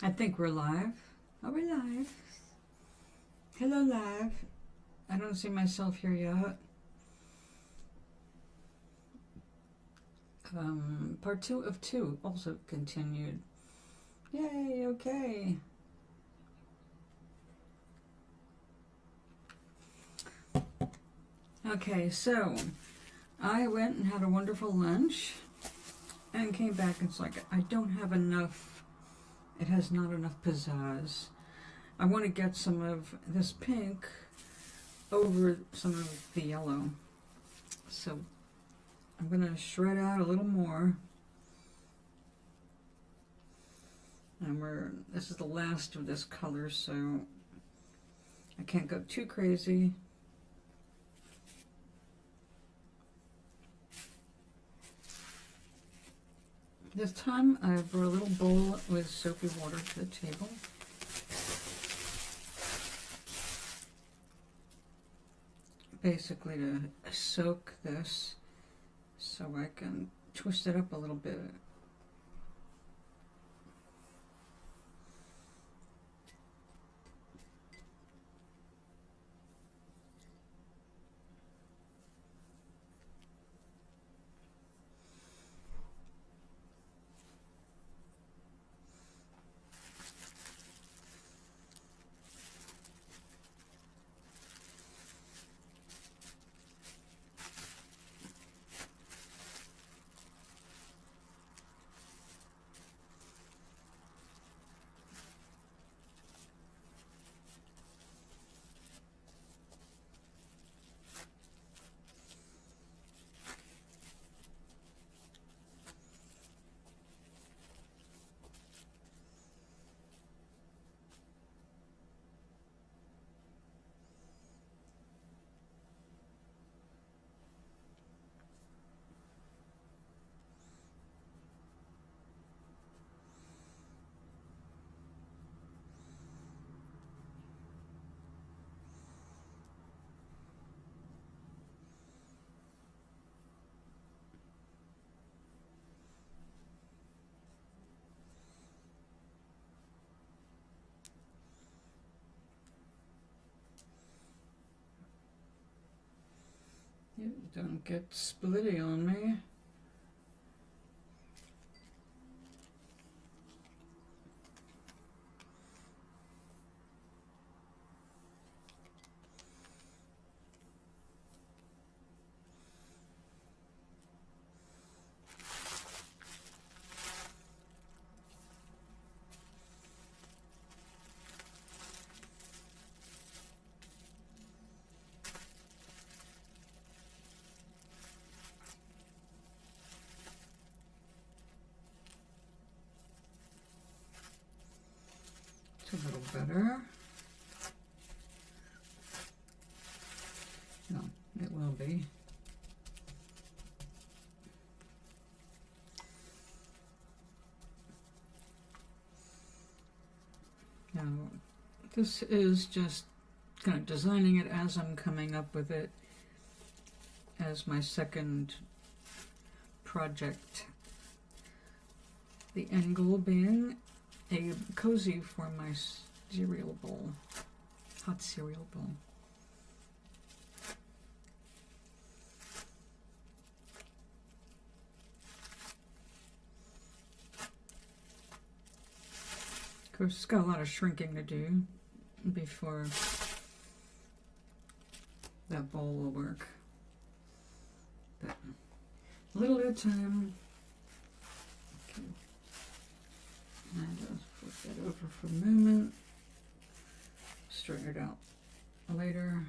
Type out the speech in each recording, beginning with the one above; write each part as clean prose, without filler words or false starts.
I think we're live. Are we live? Hello, live. I don't see myself here yet. Part 2 of 2 also continued. Yay, okay. Okay, so I went and had a wonderful lunch and came back and it's like, I don't have enough, it has not enough pizzazz. I want to get some of this pink over some of the yellow. So I'm going to shred out a little more. And this is the last of this color, so I can't go too crazy. This time I brought a little bowl with soapy water to the table. Basically to soak this so I can twist it up a little bit. Don't get splitty on me. It's a little better. No, it will be. Now, this is just kind of designing it as I'm coming up with it as my second project. The end goal being a cozy for my cereal bowl, hot cereal bowl. Of course, it's got a lot of shrinking to do before that bowl will work. But a little at a time. Okay. And I'll flip that over for a moment. Straighten it out later.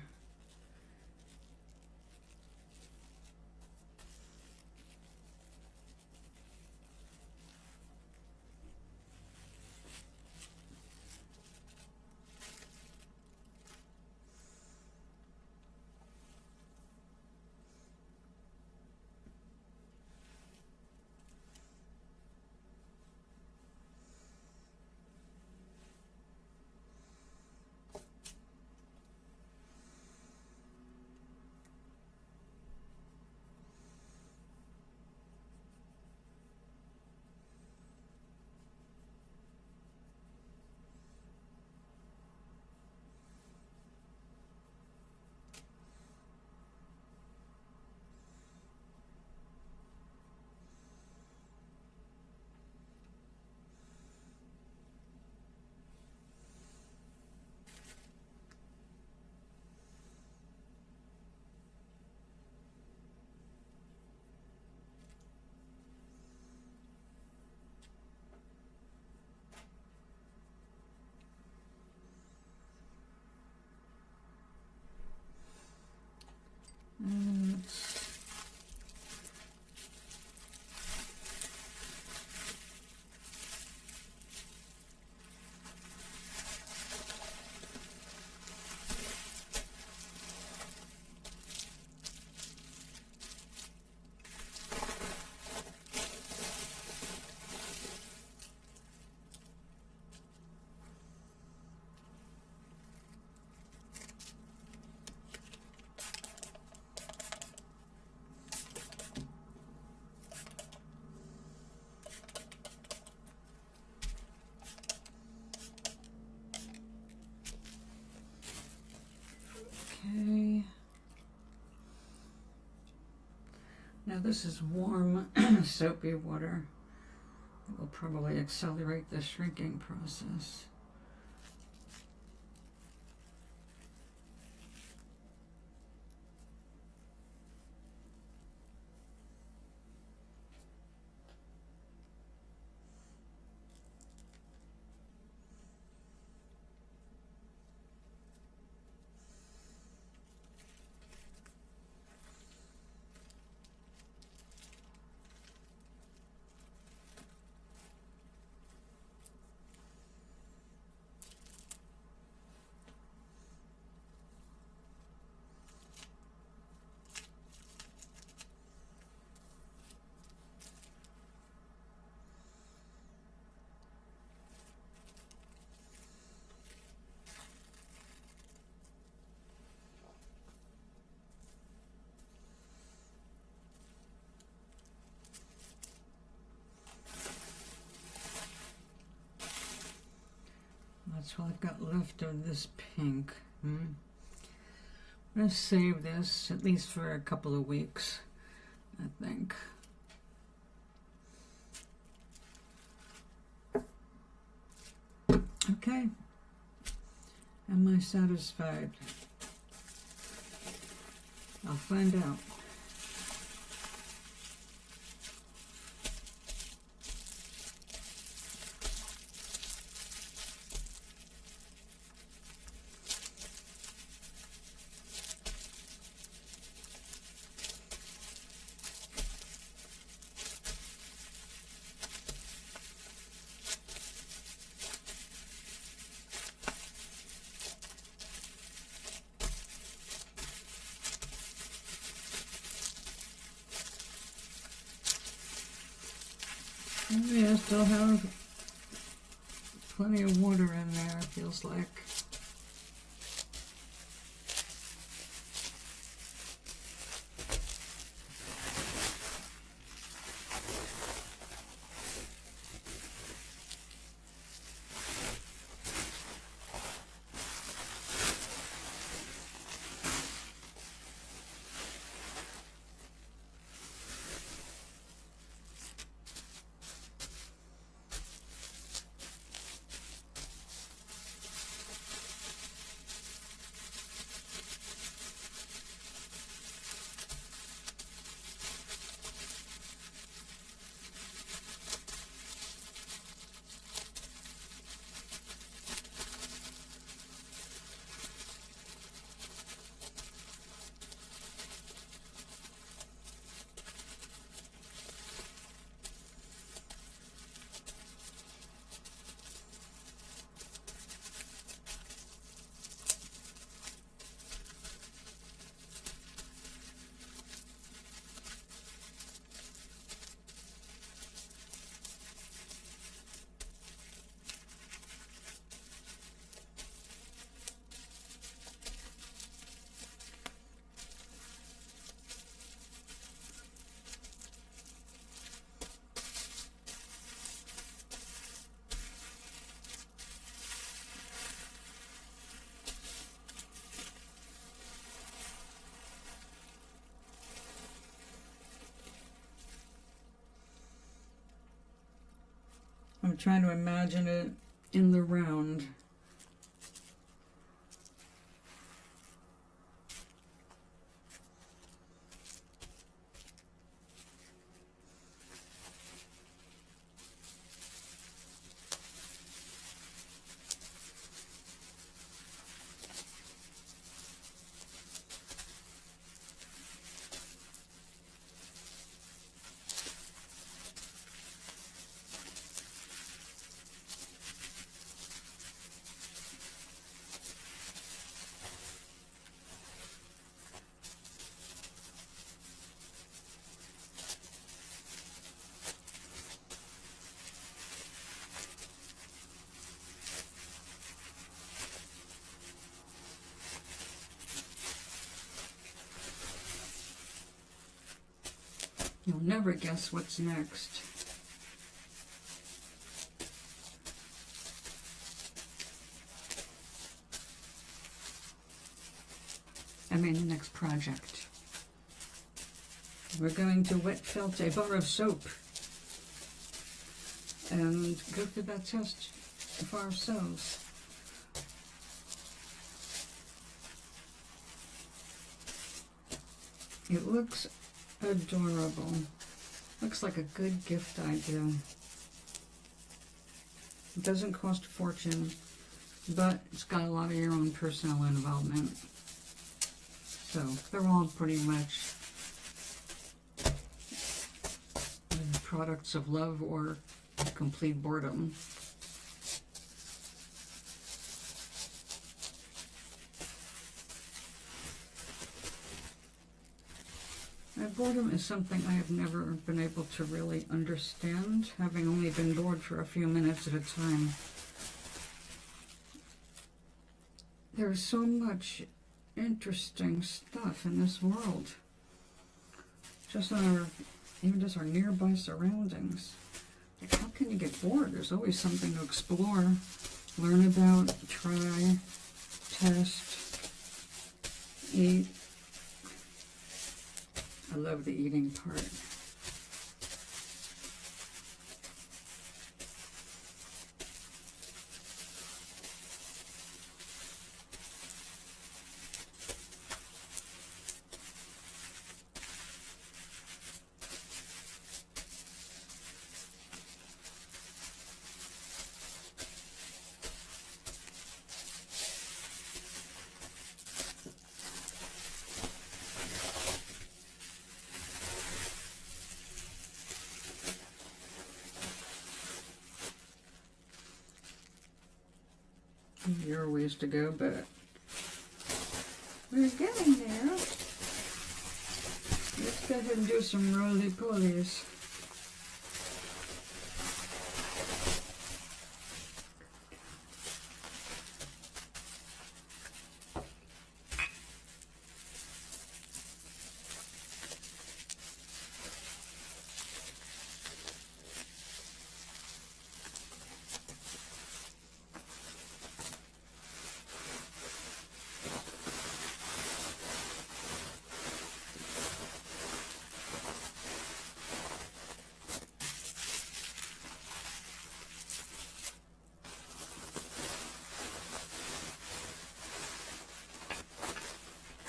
Now this is warm, soapy water. It will probably accelerate the shrinking process. That's what I've got left of this pink. I'm going to save this at least for a couple of weeks, I think. Okay. Am I satisfied? I'll find out. Yeah, I still have plenty of water in there, it feels like. I'm trying to imagine it in the round. You'll never guess what's next. I mean, the next project. We're going to wet felt a bar of soap and go through that test for ourselves. It looks adorable. Looks like a good gift idea. It doesn't cost a fortune, but it's got a lot of your own personal involvement. So they're all pretty much products of love or complete boredom. Boredom is something I have never been able to really understand, having only been bored for a few minutes at a time. There's so much interesting stuff in this world, just even just our nearby surroundings. Like, how can you get bored? There's always something to explore, learn about, try, test, eat. I love the eating part. There are ways to go, but we're getting there. Let's go ahead and do some roly-polies.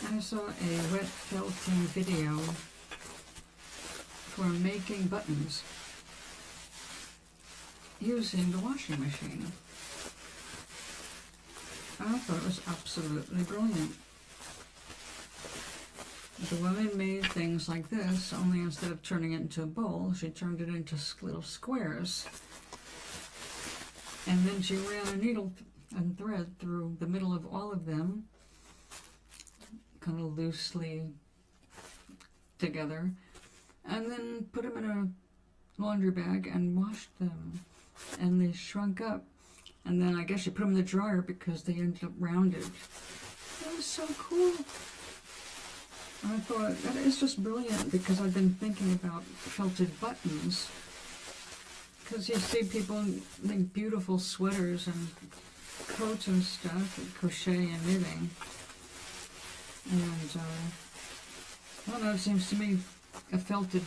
I saw a wet felting video for making buttons using the washing machine. I thought it was absolutely brilliant. The woman made things like this, only instead of turning it into a bowl, she turned it into little squares. And then she ran a needle and thread through the middle of all of them, kind of loosely together, and then put them in a laundry bag and washed them, and they shrunk up, and then I guess you put them in the dryer because they ended up rounded. That was so cool. I thought, that is just brilliant, because I've been thinking about felted buttons, because you see people make beautiful sweaters and coats and stuff, and crochet and knitting. And, I don't know, it seems to me a felted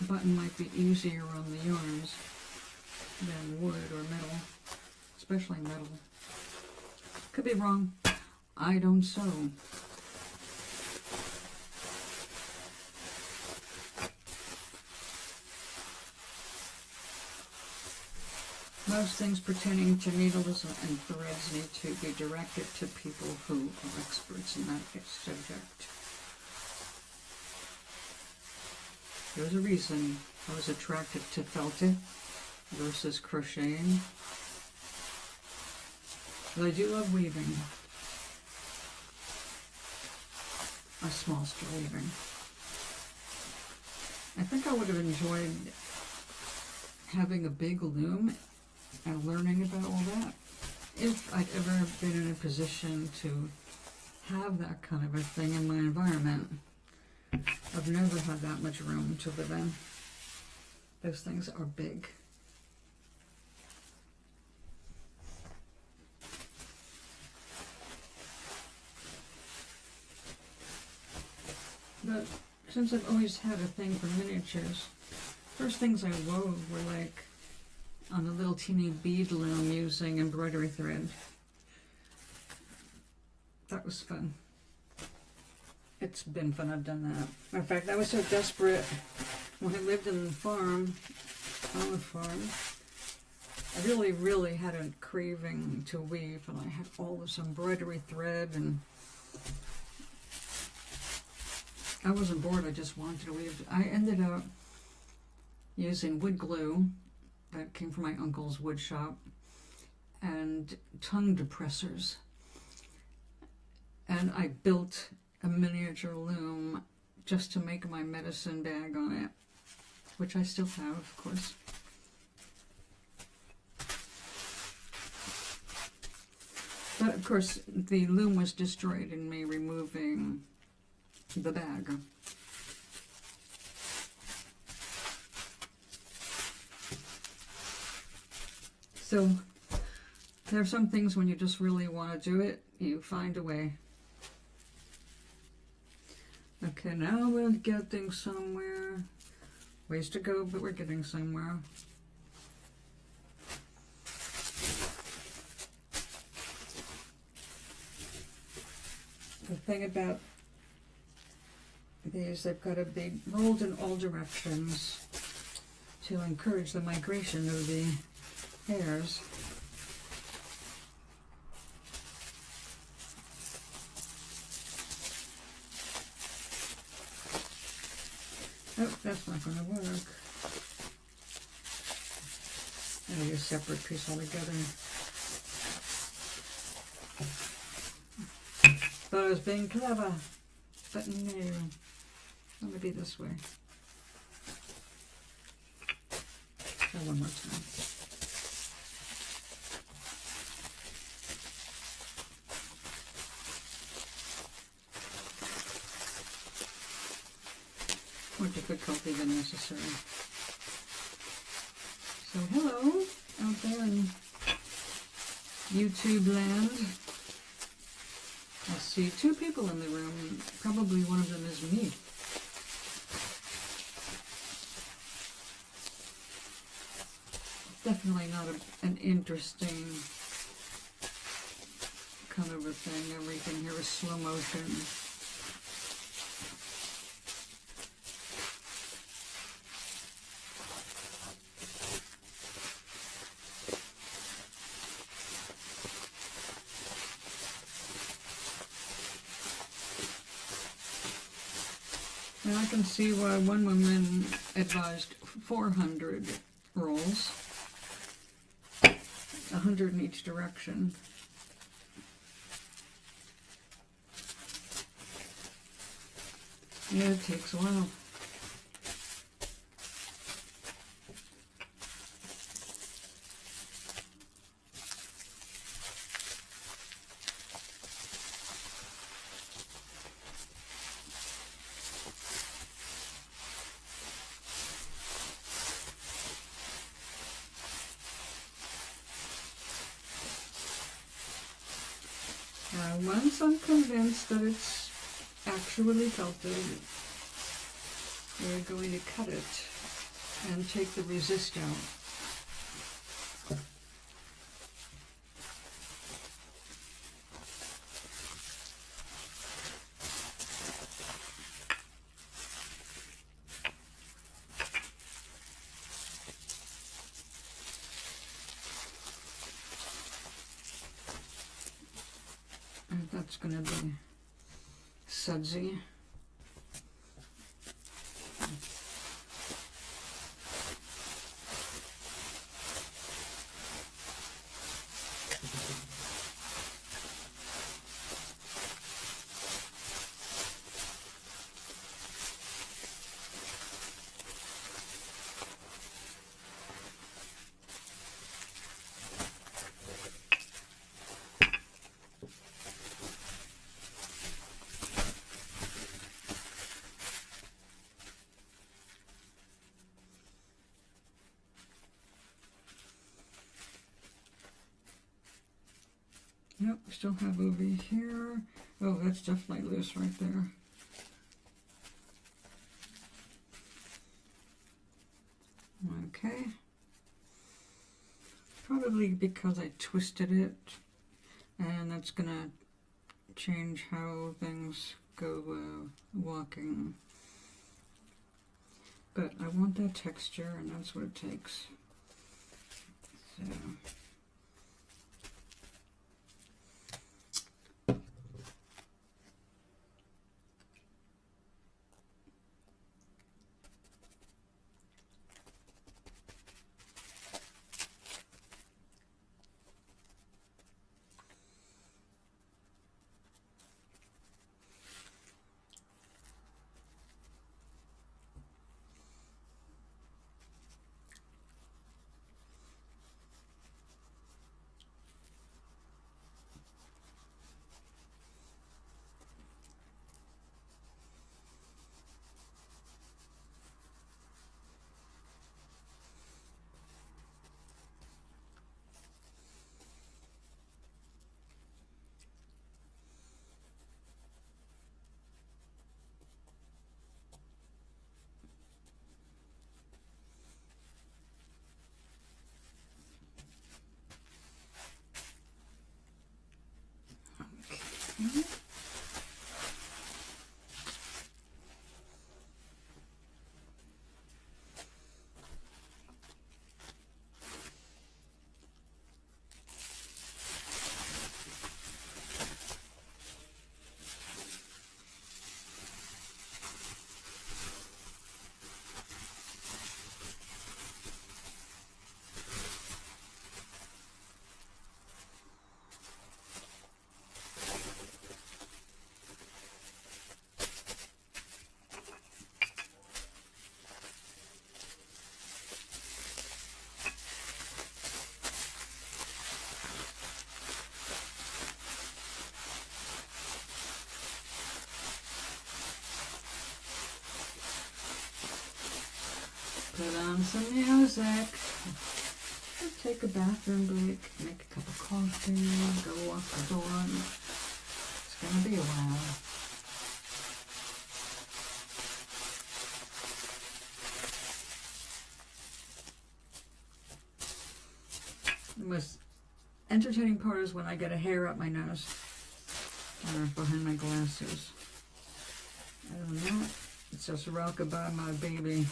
button might be easier on the yarns than wood or metal, especially metal. Could be wrong. I don't sew. Most things pertaining to needles and threads need to be directed to people who are experts in that subject. There's a reason I was attracted to felting versus crocheting. But I do love weaving. A small scale weaving. I think I would have enjoyed having a big loom and learning about all that, if I'd ever been in a position to have that kind of a thing in my environment. I've never had that much room to live in. Those things are big. But since I've always had a thing for miniatures, first things I wove were like on a little teeny bead loom using embroidery thread. That was fun. It's been fun, I've done that. In fact, I was so desperate when I lived in the farm, olive farm. I really had a craving to weave, and I had all this embroidery thread, and I wasn't bored, I just wanted to weave. I ended up using wood glue that came from my uncle's wood shop and tongue depressors. And I built a miniature loom just to make my medicine bag on it, which I still have, of course. But of course, the loom was destroyed in me removing the bag. So there are some things when you just really want to do it, you find a way. Okay, now we're getting somewhere. Ways to go, but we're getting somewhere. The thing about these, they've got to be rolled in all directions to encourage the migration of the hairs. Oh, that's not going to work. I'll use a separate piece altogether. Thought I was being clever, but no. Let me be this way. Try one more time. More difficulty than necessary. So hello, out there in YouTube land. I see two people in the room. Probably one of them is me. Definitely not an interesting kind of a thing. Everything here is slow motion. Now I can see why one woman advised 400 rolls, 100 in each direction. Yeah, it takes a while. Once I'm convinced that it's actually felted, we're going to cut it and take the resist out. That's going to be sudsy. Yep, still have over here. Oh, that's definitely loose right there. Okay. Probably because I twisted it, and that's gonna change how things go walking. But I want that texture, and that's what it takes. So. Okay. Put on some music, take a bathroom break, make a cup of coffee, go walk the dog. It's gonna be a while. The most entertaining part is when I get a hair up my nose or behind my glasses. Other than that, it's just rockabye my baby.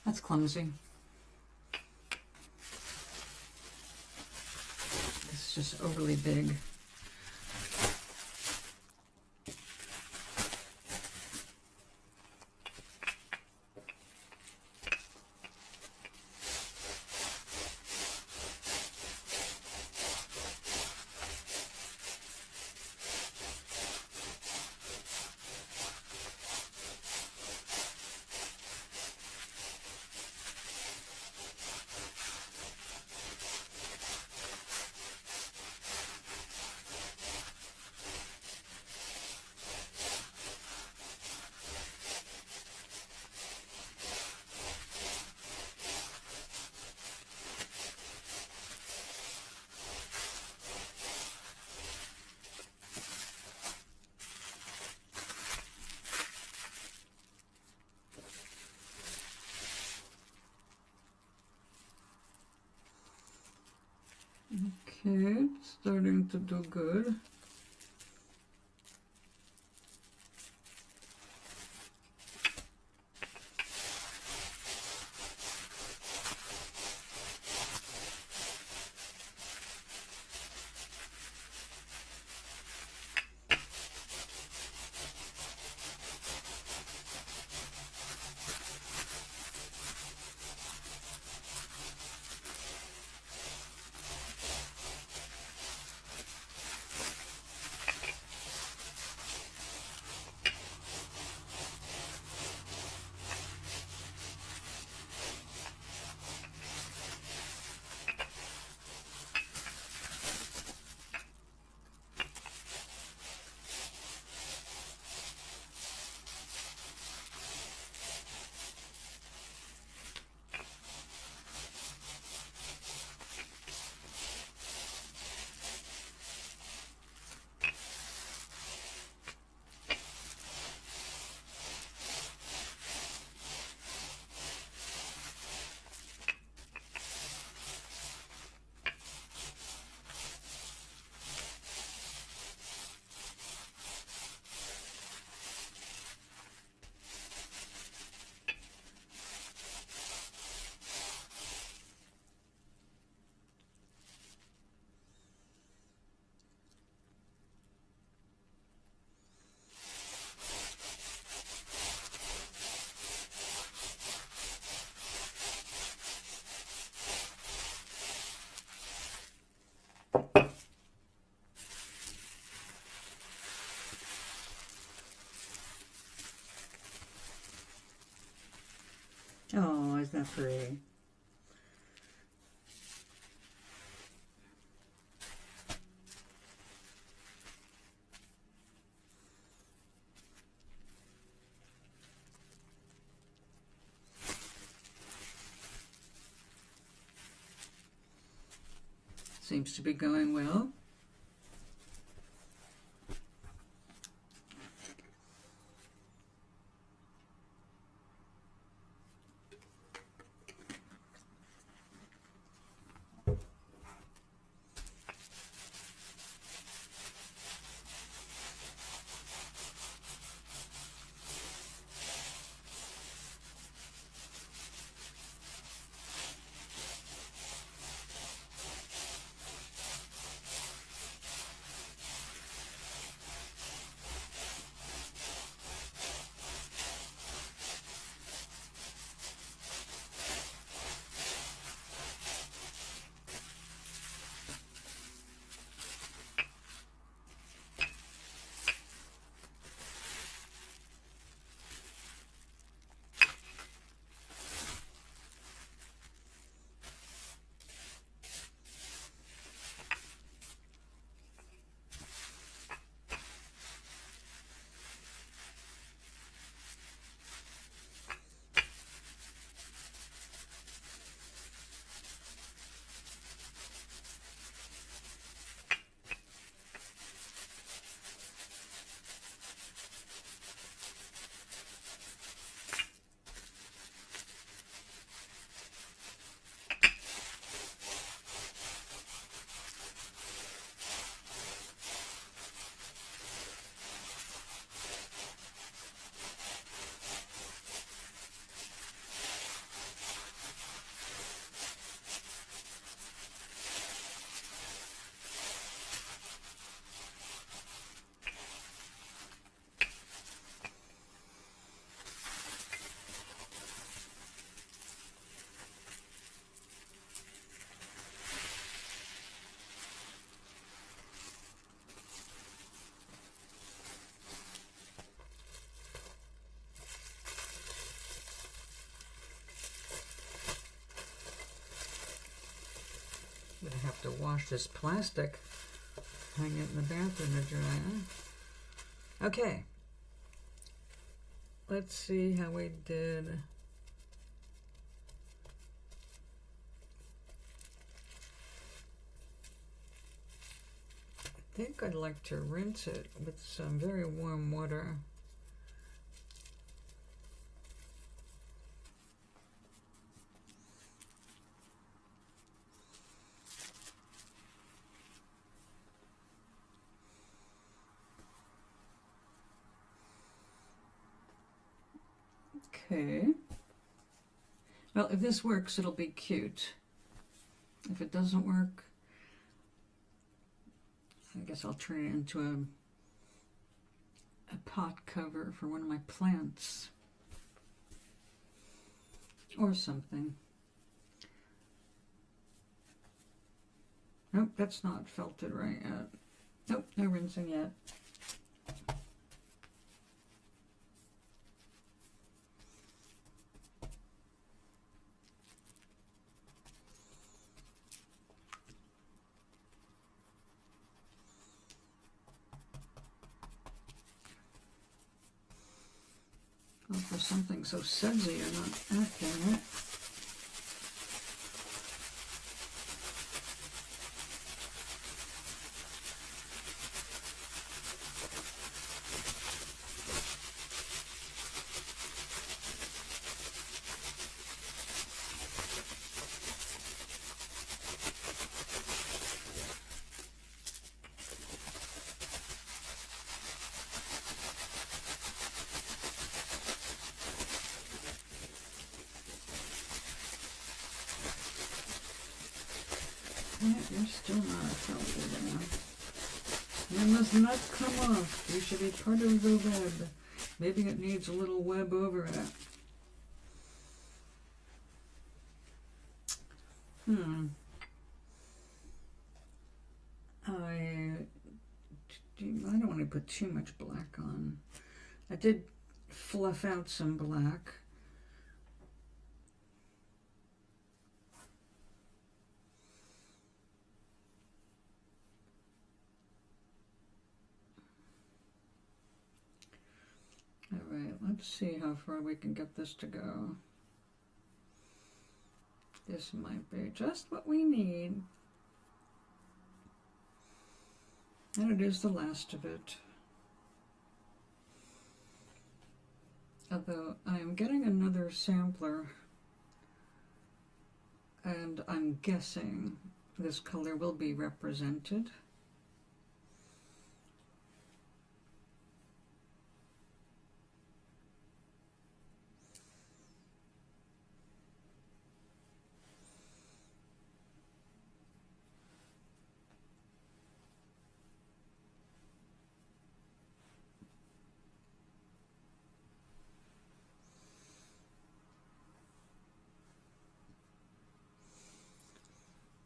That's clumsy. This is just overly big. Okay, it's starting to do good. that pretty? Seems to be going well. I'm gonna have to wash this plastic, hang it in the bathroom to dry. Okay. Let's see how we did. I think I'd like to rinse it with some very warm water. Okay. Well, if this works, it'll be cute. If it doesn't work, I guess I'll turn it into a pot cover for one of my plants. Or something. Nope, that's not felted right yet. Nope, no rinsing yet. Well, for something so sudsy, you're not acting it. You're still not felted enough. You must not come off. You should be part of the web. Maybe it needs a little web over it. I don't want to put too much black on. I did fluff out some black. let's see how far we can get this to go. This might be just what we need. And it is the last of it. Although I am getting another sampler, and I'm guessing this color will be represented.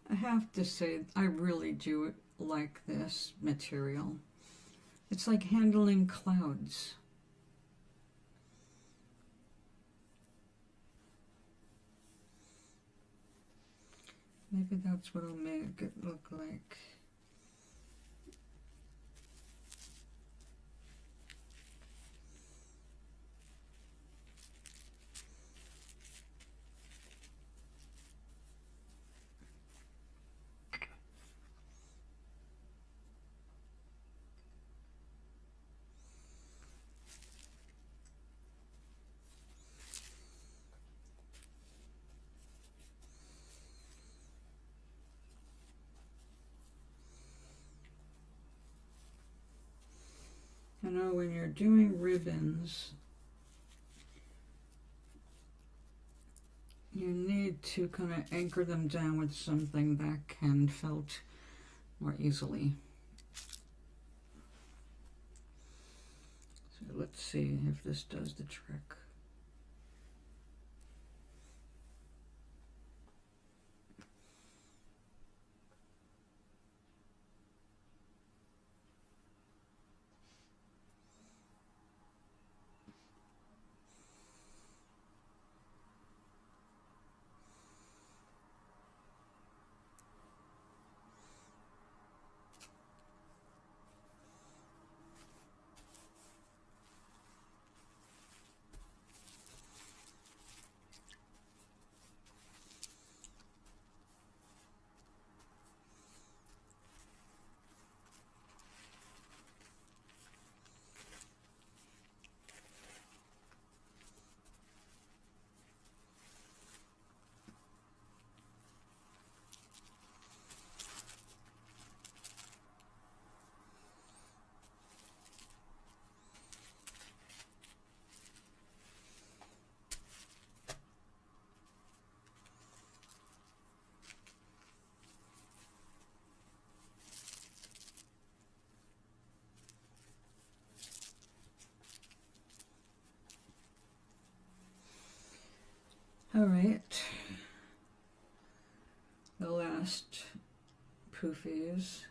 I have to say, I really do like this material. It's like handling clouds. Maybe that's what I'll make it look like. I know when you're doing ribbons, you need to kind of anchor them down with something that can felt more easily. So let's see if this does the trick. All right, the last poofies.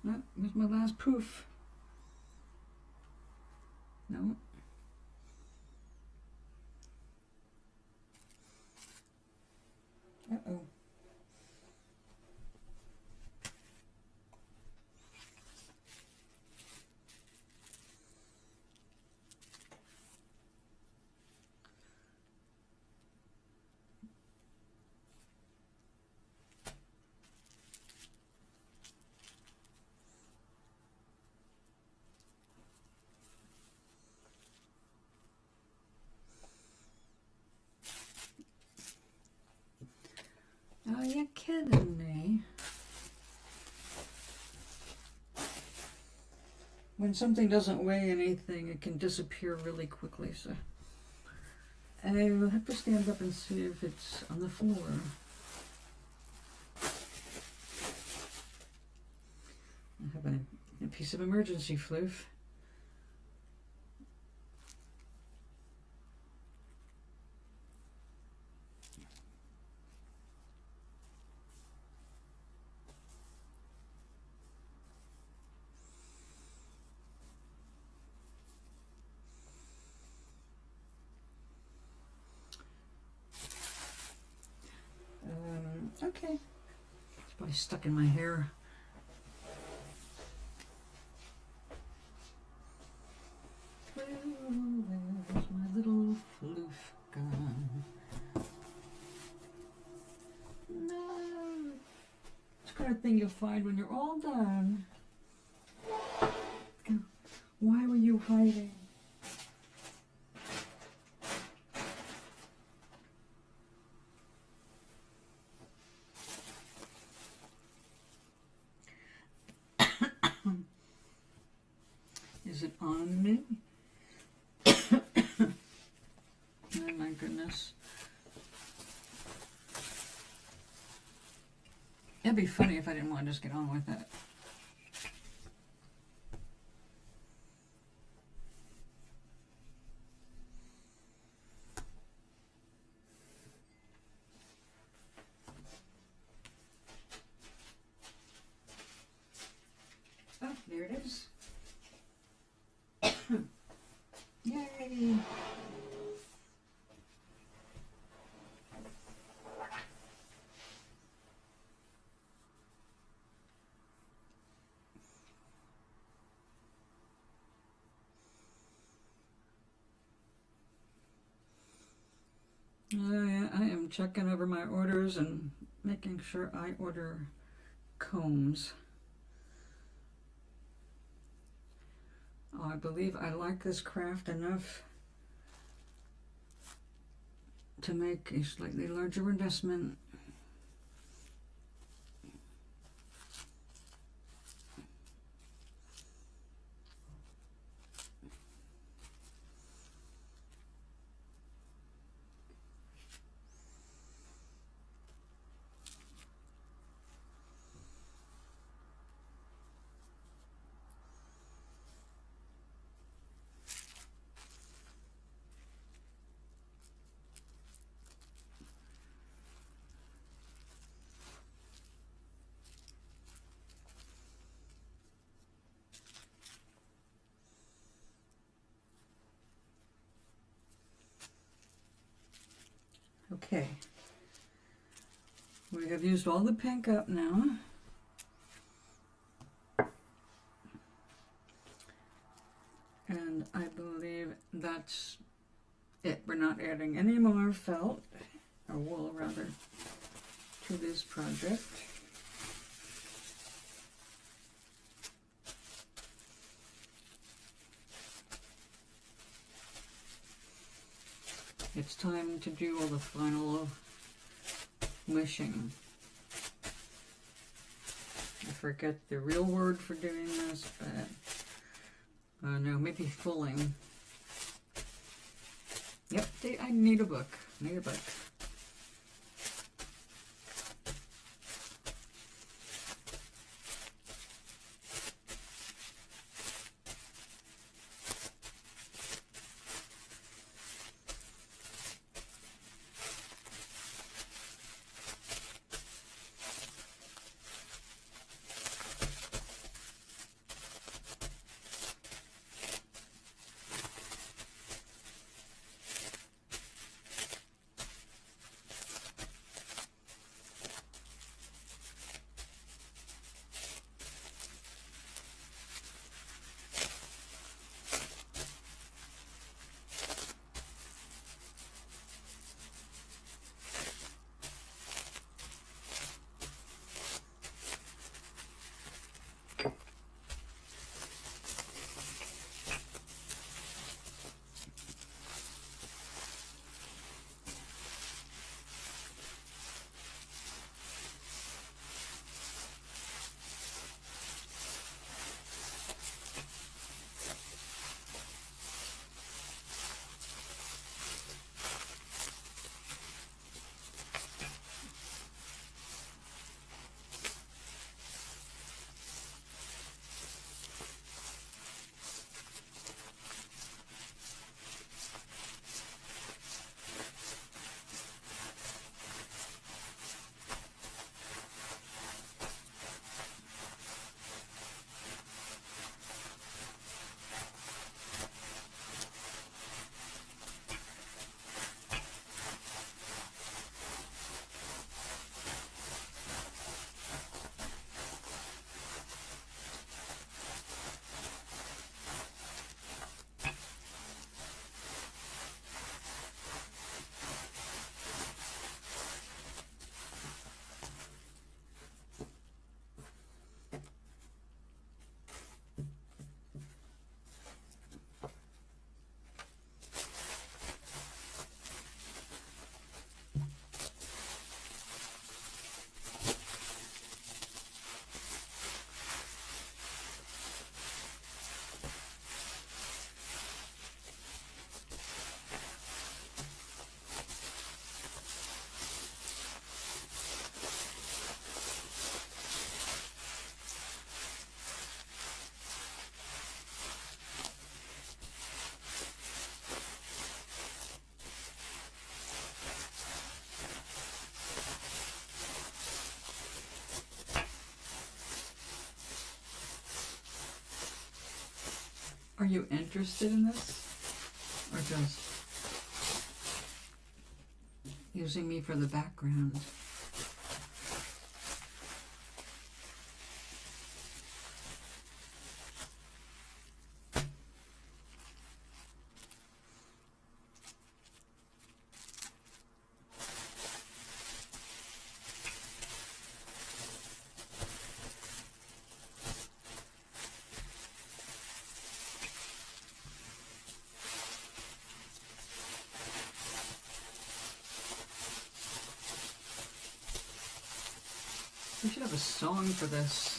Oh, here's my last poof. No. Uh-oh. kidding me? When something doesn't weigh anything, it can disappear really quickly. So I will have to stand up and see if it's on the floor. I have a piece of emergency floof. Okay. It's probably stuck in my hair. Well, there's my little floof gun. No. It's the kind of thing you'll find when you're all done. Why were you hiding? Is it on me? Oh my goodness. It'd be funny if I didn't want to just get on with it. Oh, there it is. Yay! Oh yeah, I am checking over my orders and making sure I order combs. I believe I like this craft enough to make a slightly larger investment. Okay, we have used all the pink up now. And I believe that's it. We're not adding any more felt, or wool rather, to this project. It's time to do all the final mushing. I forget the real word for doing this, but no, maybe fulling. Yep, I need a book. Need a book. Are you interested in this? Or just using me for the background? We should have a song for this.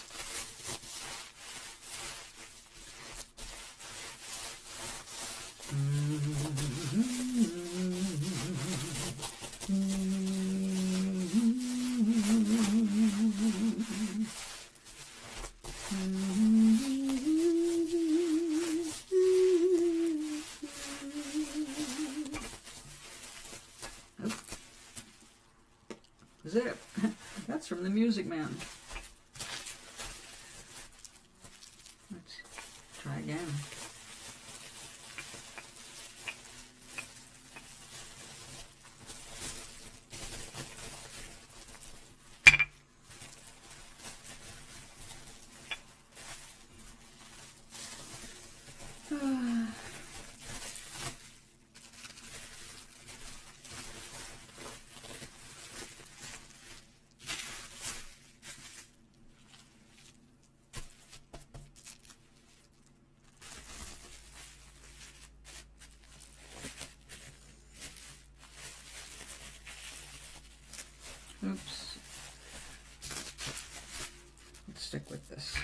Zip. That's from the Music Man. Let's try again. Oops. Let's stick with this.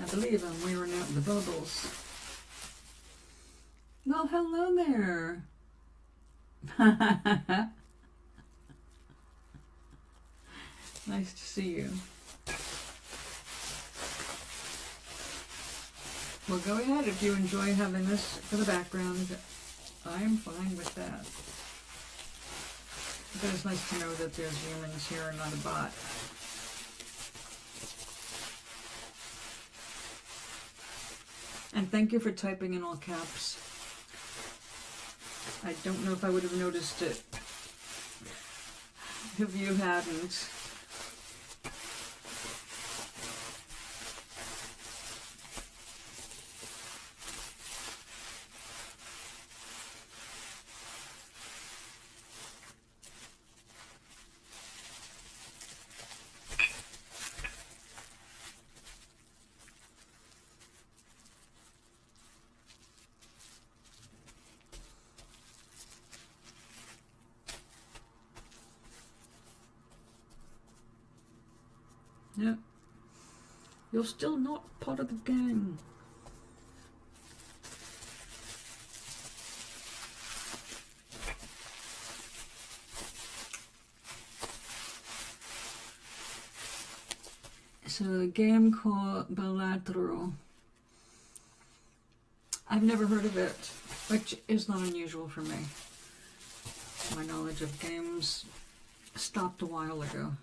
I believe I'm wearing out the bubbles. Well, hello there. Nice to see you. Well, go ahead if you enjoy having this for the background. I'm fine with that. But it's nice to know that there's humans here and not a bot. And thank you for typing in all caps. I don't know if I would have noticed it if you hadn't. Yeah. You're still not part of the gang. So a game called Bilateral. I've never heard of it, which is not unusual for me. My knowledge of games stopped a while ago.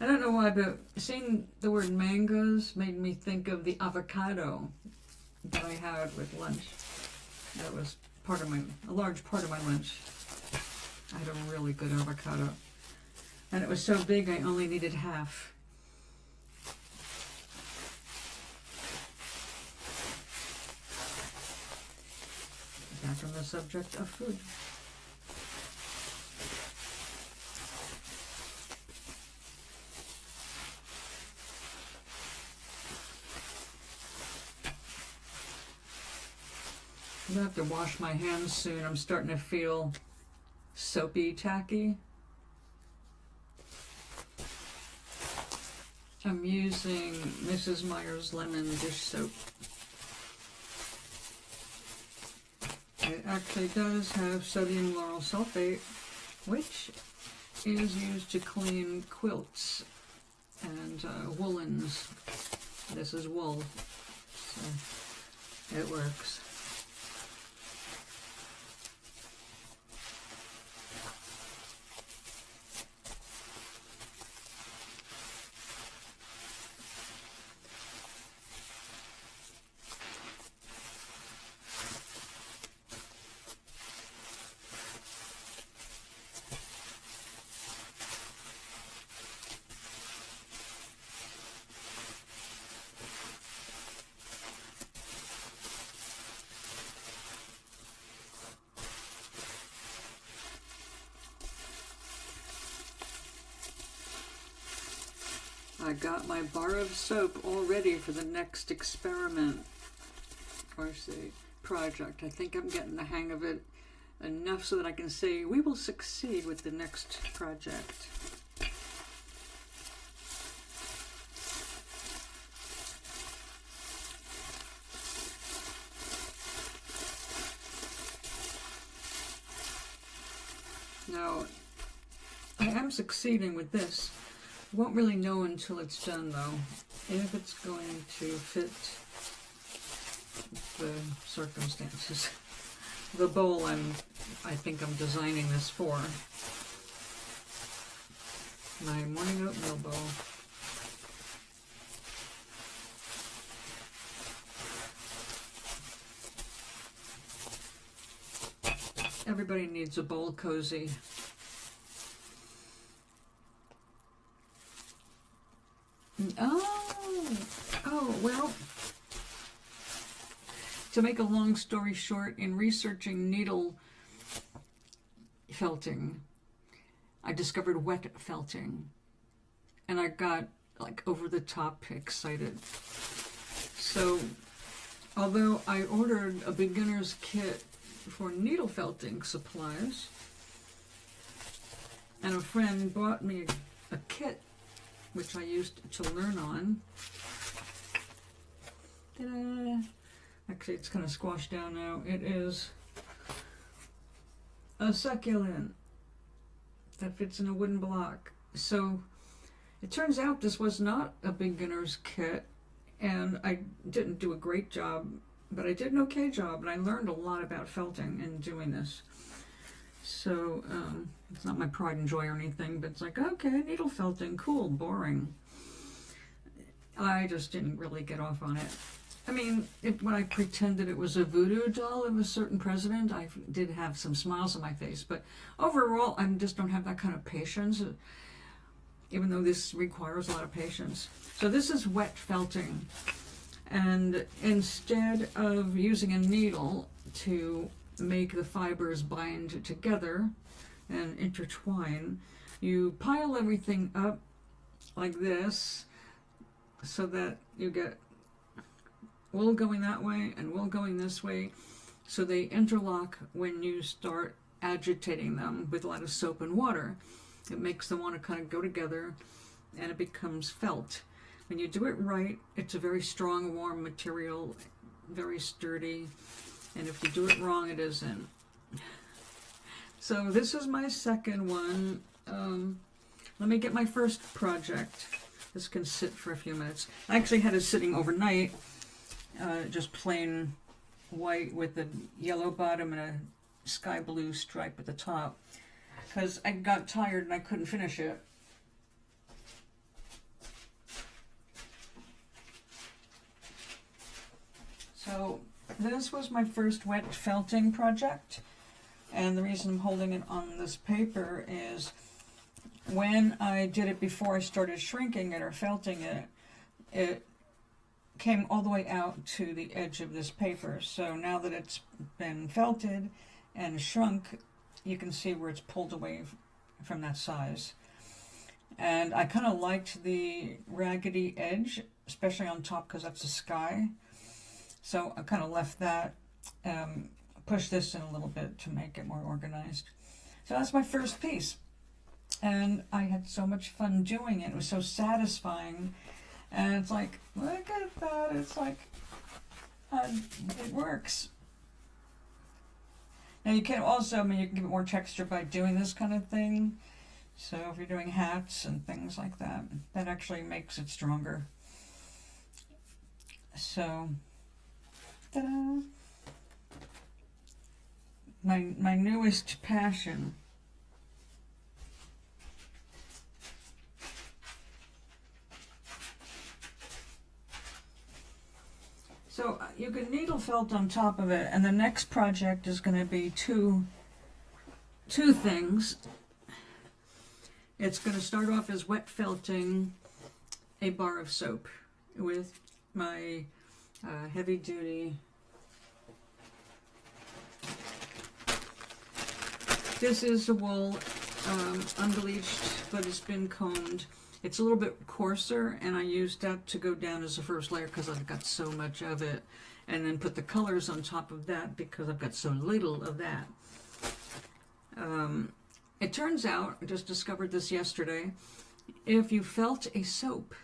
I don't know why, but seeing the word mangoes made me think of the avocado that I had with lunch. That was part of a large part of my lunch. I had a really good avocado. And it was so big I only needed half. Back on the subject of food. I'm gonna have to wash my hands soon. I'm starting to feel soapy, tacky. I'm using Mrs. Meyer's lemon dish soap. It actually does have sodium lauryl sulfate, which is used to clean quilts and woolens. This is wool, so it works. I got my bar of soap all ready for the next experiment, or say project. I think I'm getting the hang of it enough so that I can say we will succeed with the next project. Now, I am succeeding with this. Won't really know until it's done, though, if it's going to fit the circumstances. The bowl I think I'm designing this for. My morning oatmeal bowl. Everybody needs a bowl cozy. Well, to make a long story short, in researching needle felting, I discovered wet felting, and I got like over the top excited. So, although I ordered a beginner's kit for needle felting supplies, and a friend bought me a kit which I used to learn on. Ta-da! Actually, it's kind of squashed down now. It is a succulent that fits in a wooden block. So it turns out this was not a beginner's kit, and I didn't do a great job, but I did an okay job, and I learned a lot about felting in doing this. So it's not my pride and joy or anything, but it's like, okay, needle felting, cool, boring. I just didn't really get off on it. I mean, when I pretended it was a voodoo doll of a certain president, I did have some smiles on my face, but overall, I just don't have that kind of patience, even though this requires a lot of patience. So this is wet felting, and instead of using a needle to make the fibers bind together and intertwine, you pile everything up like this so that you get wool going that way and wool going this way, so they interlock when you start agitating them with a lot of soap and water. It makes them want to kind of go together, and it becomes felt. When you do it right, it's a very strong, warm material, very sturdy, and if you do it wrong, it isn't. So this is my second one. Let me get my first project. This can sit for a few minutes. I actually had it sitting overnight, just plain white with a yellow bottom and a sky blue stripe at the top, because I got tired and I couldn't finish it. So this was my first wet felting project, and the reason I'm holding it on this paper is when I did it before I started shrinking it or felting it, it came all the way out to the edge of this paper. So now that it's been felted and shrunk, you can see where it's pulled away from that size. And I kind of liked the raggedy edge, especially on top, because that's the sky. So I kind of left that, pushed this in a little bit to make it more organized. So that's my first piece. And I had so much fun doing it. It was so satisfying. And it's like, look at that. It's like, it works. Now you can also, you can give it more texture by doing this kind of thing. So if you're doing hats and things like that, that actually makes it stronger. So, ta-da! My newest passion. So you can needle felt on top of it, and the next project is going to be two things. It's going to start off as wet felting a bar of soap with my heavy duty. This is a wool, unbleached, but it's been combed. It's a little bit coarser, and I used that to go down as a first layer because I've got so much of it, and then put the colors on top of that because I've got so little of that. It turns out, I just discovered this yesterday, if you felt a soap,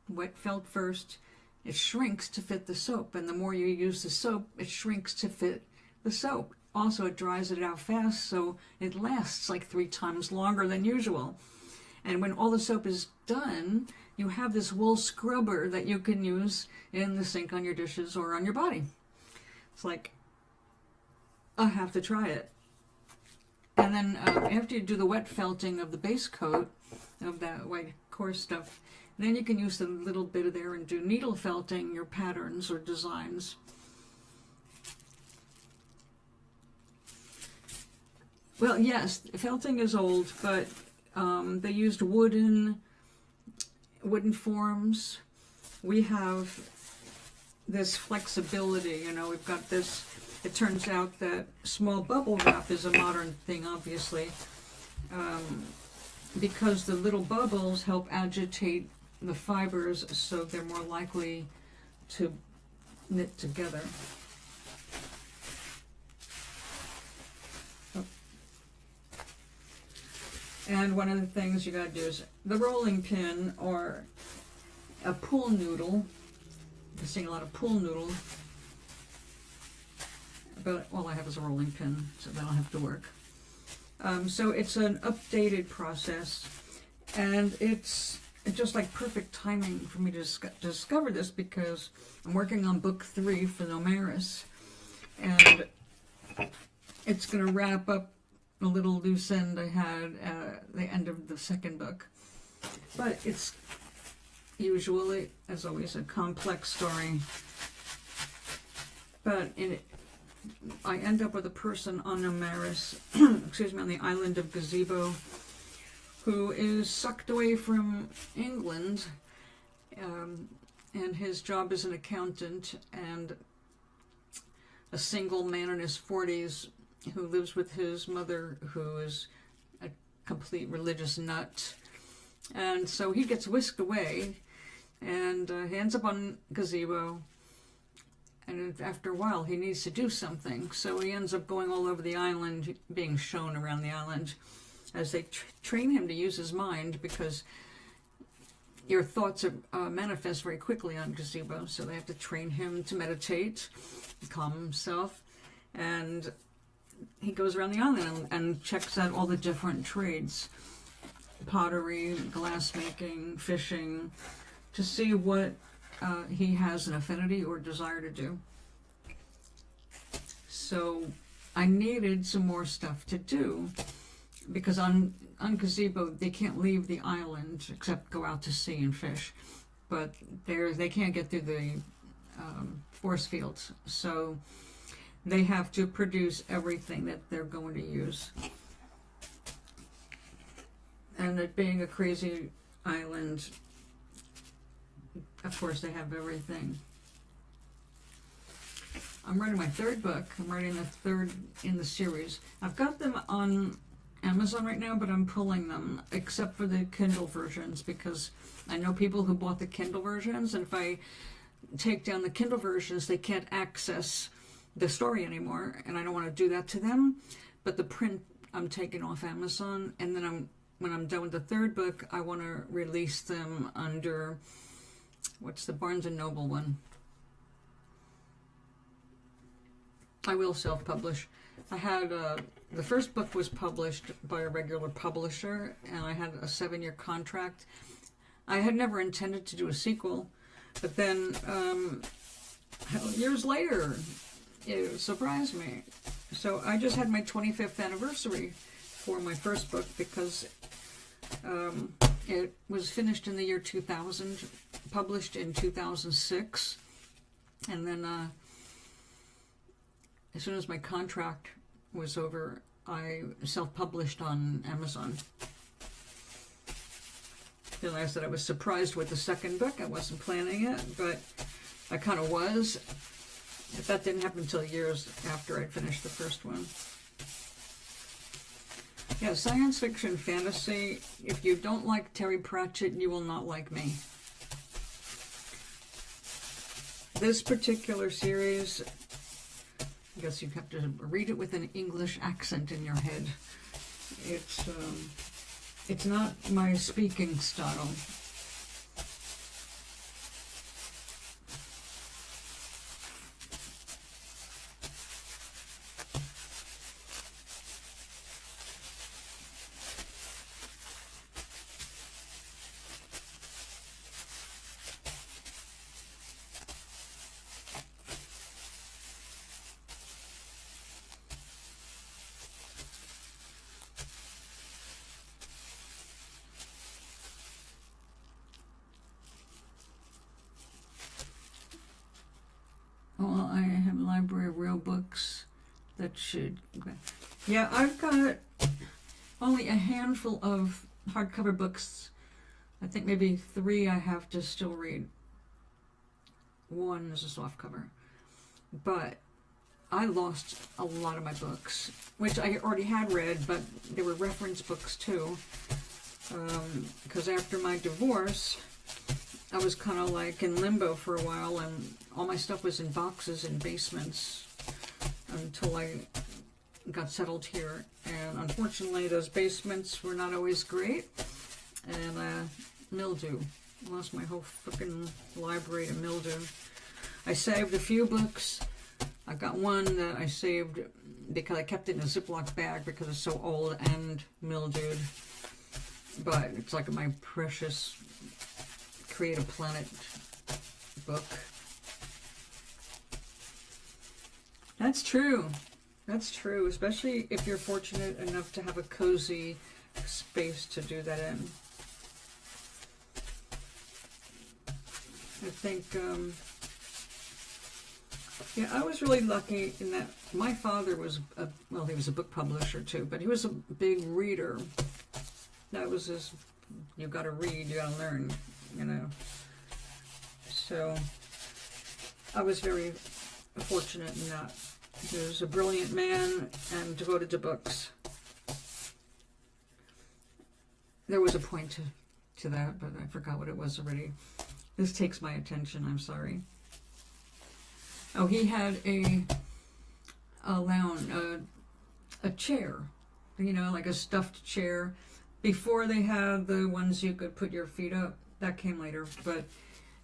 wet felt first, it shrinks to fit the soap, and the more you use the soap, it shrinks to fit the soap. Also, it dries it out fast, so it lasts like 3 times longer than usual. And when all the soap is done, you have this wool scrubber that you can use in the sink on your dishes or on your body. It's like, I have to try it. And then after you do the wet felting of the base coat of that white coarse stuff, then you can use a little bit of there and do needle felting your patterns or designs. Well, yes, felting is old, but they used wooden forms. We have this flexibility, you know, we've got this. It turns out that small bubble wrap is a modern thing, obviously, because the little bubbles help agitate the fibers so they're more likely to knit together. And one of the things you gotta do is the rolling pin or a pool noodle. I'm seeing a lot of pool noodles. But all I have is a rolling pin, so that'll have to work. So it's an updated process, and it's just like perfect timing for me to discover this because I'm working on book 3 for the Omaris, and it's going to wrap up a little loose end I had at the end of the second book. But it's usually, as always, a complex story. But I end up with a person on Omaris, excuse me, on the island of Gazebo, who is sucked away from England, and his job is an accountant, and a single man in his 40s who lives with his mother, who is a complete religious nut. And so he gets whisked away, and he ends up on Gazebo. And after a while, he needs to do something. So he ends up going all over the island, being shown around the island, as they train him to use his mind, because your thoughts are manifest very quickly on Gazebo. So they have to train him to meditate, calm himself. And he goes around the island and checks out all the different trades, pottery, glassmaking, fishing, to see what he has an affinity or desire to do. So I needed some more stuff to do, because on Gazebo they can't leave the island except go out to sea and fish, but they can't get through the force fields, so they have to produce everything that they're going to use. And it being a crazy island, of course, they have everything. I'm writing my 3rd book. I'm writing the 3rd in the series. I've got them on Amazon right now, but I'm pulling them, except for the Kindle versions, because I know people who bought the Kindle versions, and if I take down the Kindle versions, they can't access the story anymore, and I don't want to do that to them. But the print I'm taking off Amazon, and then when I'm done with the 3rd book, I want to release them under, what's the Barnes & Noble one? I will self-publish. I had the first book was published by a regular publisher, and I had a 7-year contract. I had never intended to do a sequel, but then years later, it surprised me. So I just had my 25th anniversary for my first book because it was finished in the year 2000, published in 2006, and then as soon as my contract was over, I self-published on Amazon. Realized that I was surprised with the second book. I wasn't planning it, but I kind of was. But that didn't happen until years after I'd finished the first one. Yeah, science fiction, fantasy. If you don't like Terry Pratchett, you will not like me. This particular series, I guess you have to read it with an English accent in your head. It's not my speaking style. Well, I have a library of real books that should... Yeah, I've got only a handful of hardcover books. I think maybe 3 I have to still read. 1 is a softcover. But I lost a lot of my books, which I already had read, but they were reference books too. Because after my divorce, I was kind of like in limbo for a while, and all my stuff was in boxes in basements until I got settled here. And unfortunately, those basements were not always great, and mildew. Lost my whole freaking library to mildew. I saved a few books. I got one that I saved because I kept it in a Ziploc bag because it's so old and mildewed. But it's like my precious Create a Planet book. That's true. That's true, especially if you're fortunate enough to have a cozy space to do that in. I think, yeah, I was really lucky in that my father was, well, he was a book publisher too, but he was a big reader. That was his, you gotta read, you gotta learn, you know. So, I was very fortunate in that. He was a brilliant man and devoted to books. There was a point to that, but I forgot what it was already. This takes my attention, I'm sorry. Oh, he had a lounge, a chair, you know, like a stuffed chair. Before they had the ones you could put your feet up, that came later, but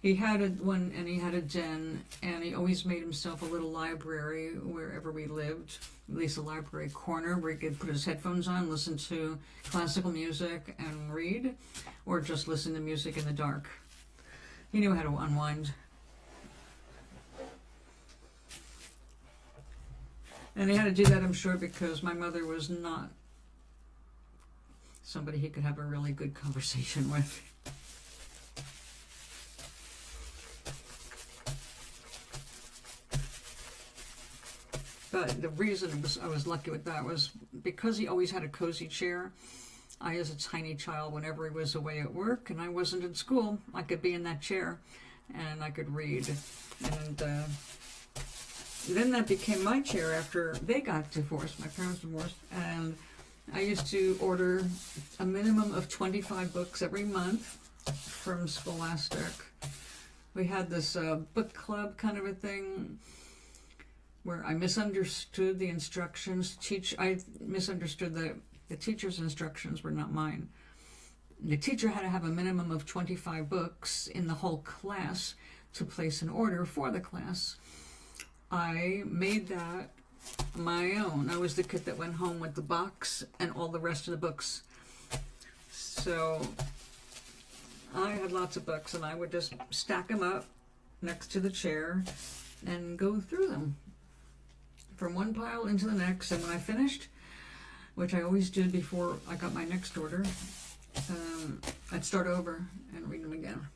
he had one, and he had a den, and he always made himself a little library wherever we lived, at least a library corner where he could put his headphones on, listen to classical music and read, or just listen to music in the dark. He knew how to unwind. And he had to do that, I'm sure, because my mother was not somebody he could have a really good conversation with. But the reason I was lucky with that was because he always had a cozy chair. I, as a tiny child, whenever he was away at work and I wasn't in school, I could be in that chair and I could read. And then that became my chair after they got divorced, my parents divorced, and I used to order a minimum of 25 books every month from Scholastic. We had this book club kind of a thing where I misunderstood the instructions. I misunderstood the teacher's instructions were not mine. The teacher had to have a minimum of 25 books in the whole class to place an order for the class. I made that my own. I was the kid that went home with the box and all the rest of the books. So I had lots of books, and I would just stack them up next to the chair and go through them from one pile into the next. And when I finished, which I always did before I got my next order, I'd start over and read them again.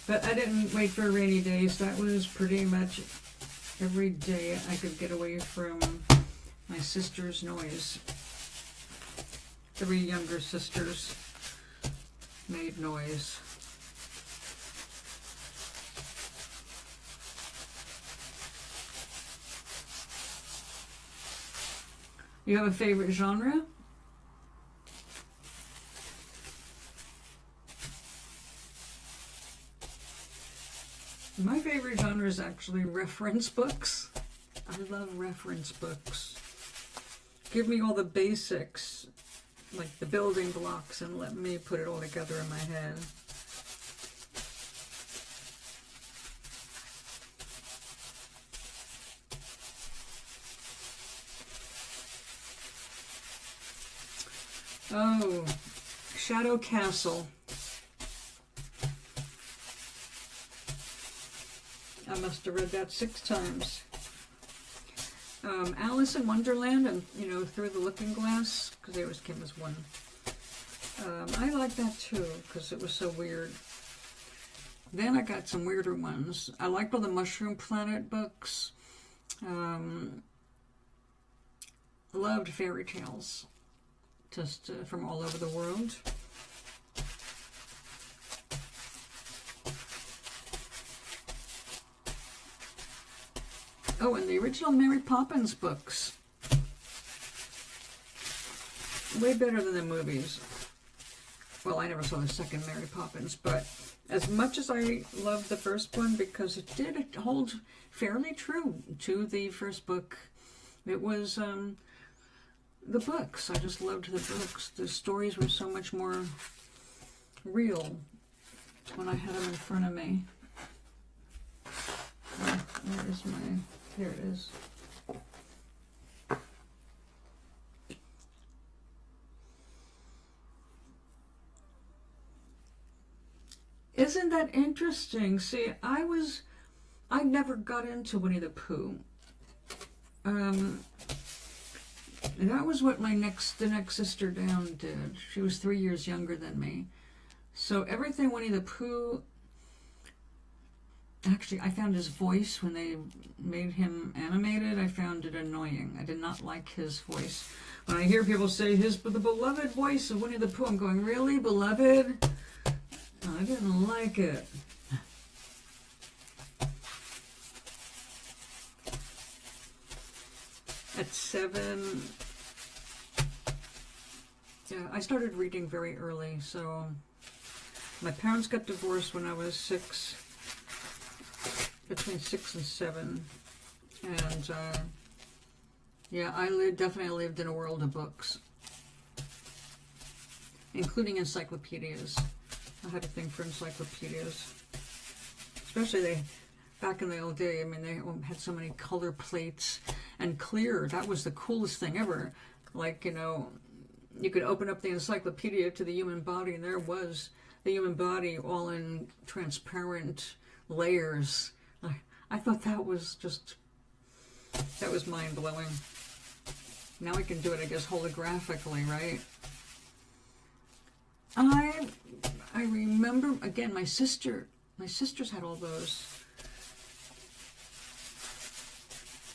But I didn't wait for rainy days. That was pretty much every day I could get away from my sister's noise. 3 younger sisters made noise. You have a favorite genre? My favorite genre is actually reference books. I love reference books. Give me all the basics, like the building blocks, and let me put it all together in my head. Oh, Shadow Castle. I must have read that 6 times. Alice in Wonderland, and Through the Looking Glass, because they always came as one. I like that too, because it was so weird. Then I got some weirder ones. I liked all the Mushroom Planet books. Loved fairy tales, just from all over the world. Oh, and the original Mary Poppins books. Way better than the movies. Well, I never saw the second Mary Poppins, but as much as I loved the first one, because it did hold fairly true to the first book, it was the books. I just loved the books. The stories were so much more real when I had them in front of me. Where is my... Here it is. Isn't that interesting? See, I never got into Winnie the Pooh. That was what the next sister down did. She was 3 years younger than me. So everything Winnie the Pooh... Actually, I found his voice, when they made him animated, I found it annoying. I did not like his voice. When I hear people say the beloved voice of Winnie the Pooh, I'm going, really, beloved? I didn't like it. At 7, yeah, I started reading very early, so my parents got divorced when I was 6. Between 6 and 7, and yeah, I definitely lived in a world of books, including encyclopedias. I had a thing for encyclopedias, especially back in the old day. I mean, they had so many color plates and clear. That was the coolest thing ever. Like, you could open up the encyclopedia to the human body, and there was the human body all in transparent layers. I thought that was mind-blowing. Now we can do it, I guess, holographically, right? I remember, again, my sisters had all those.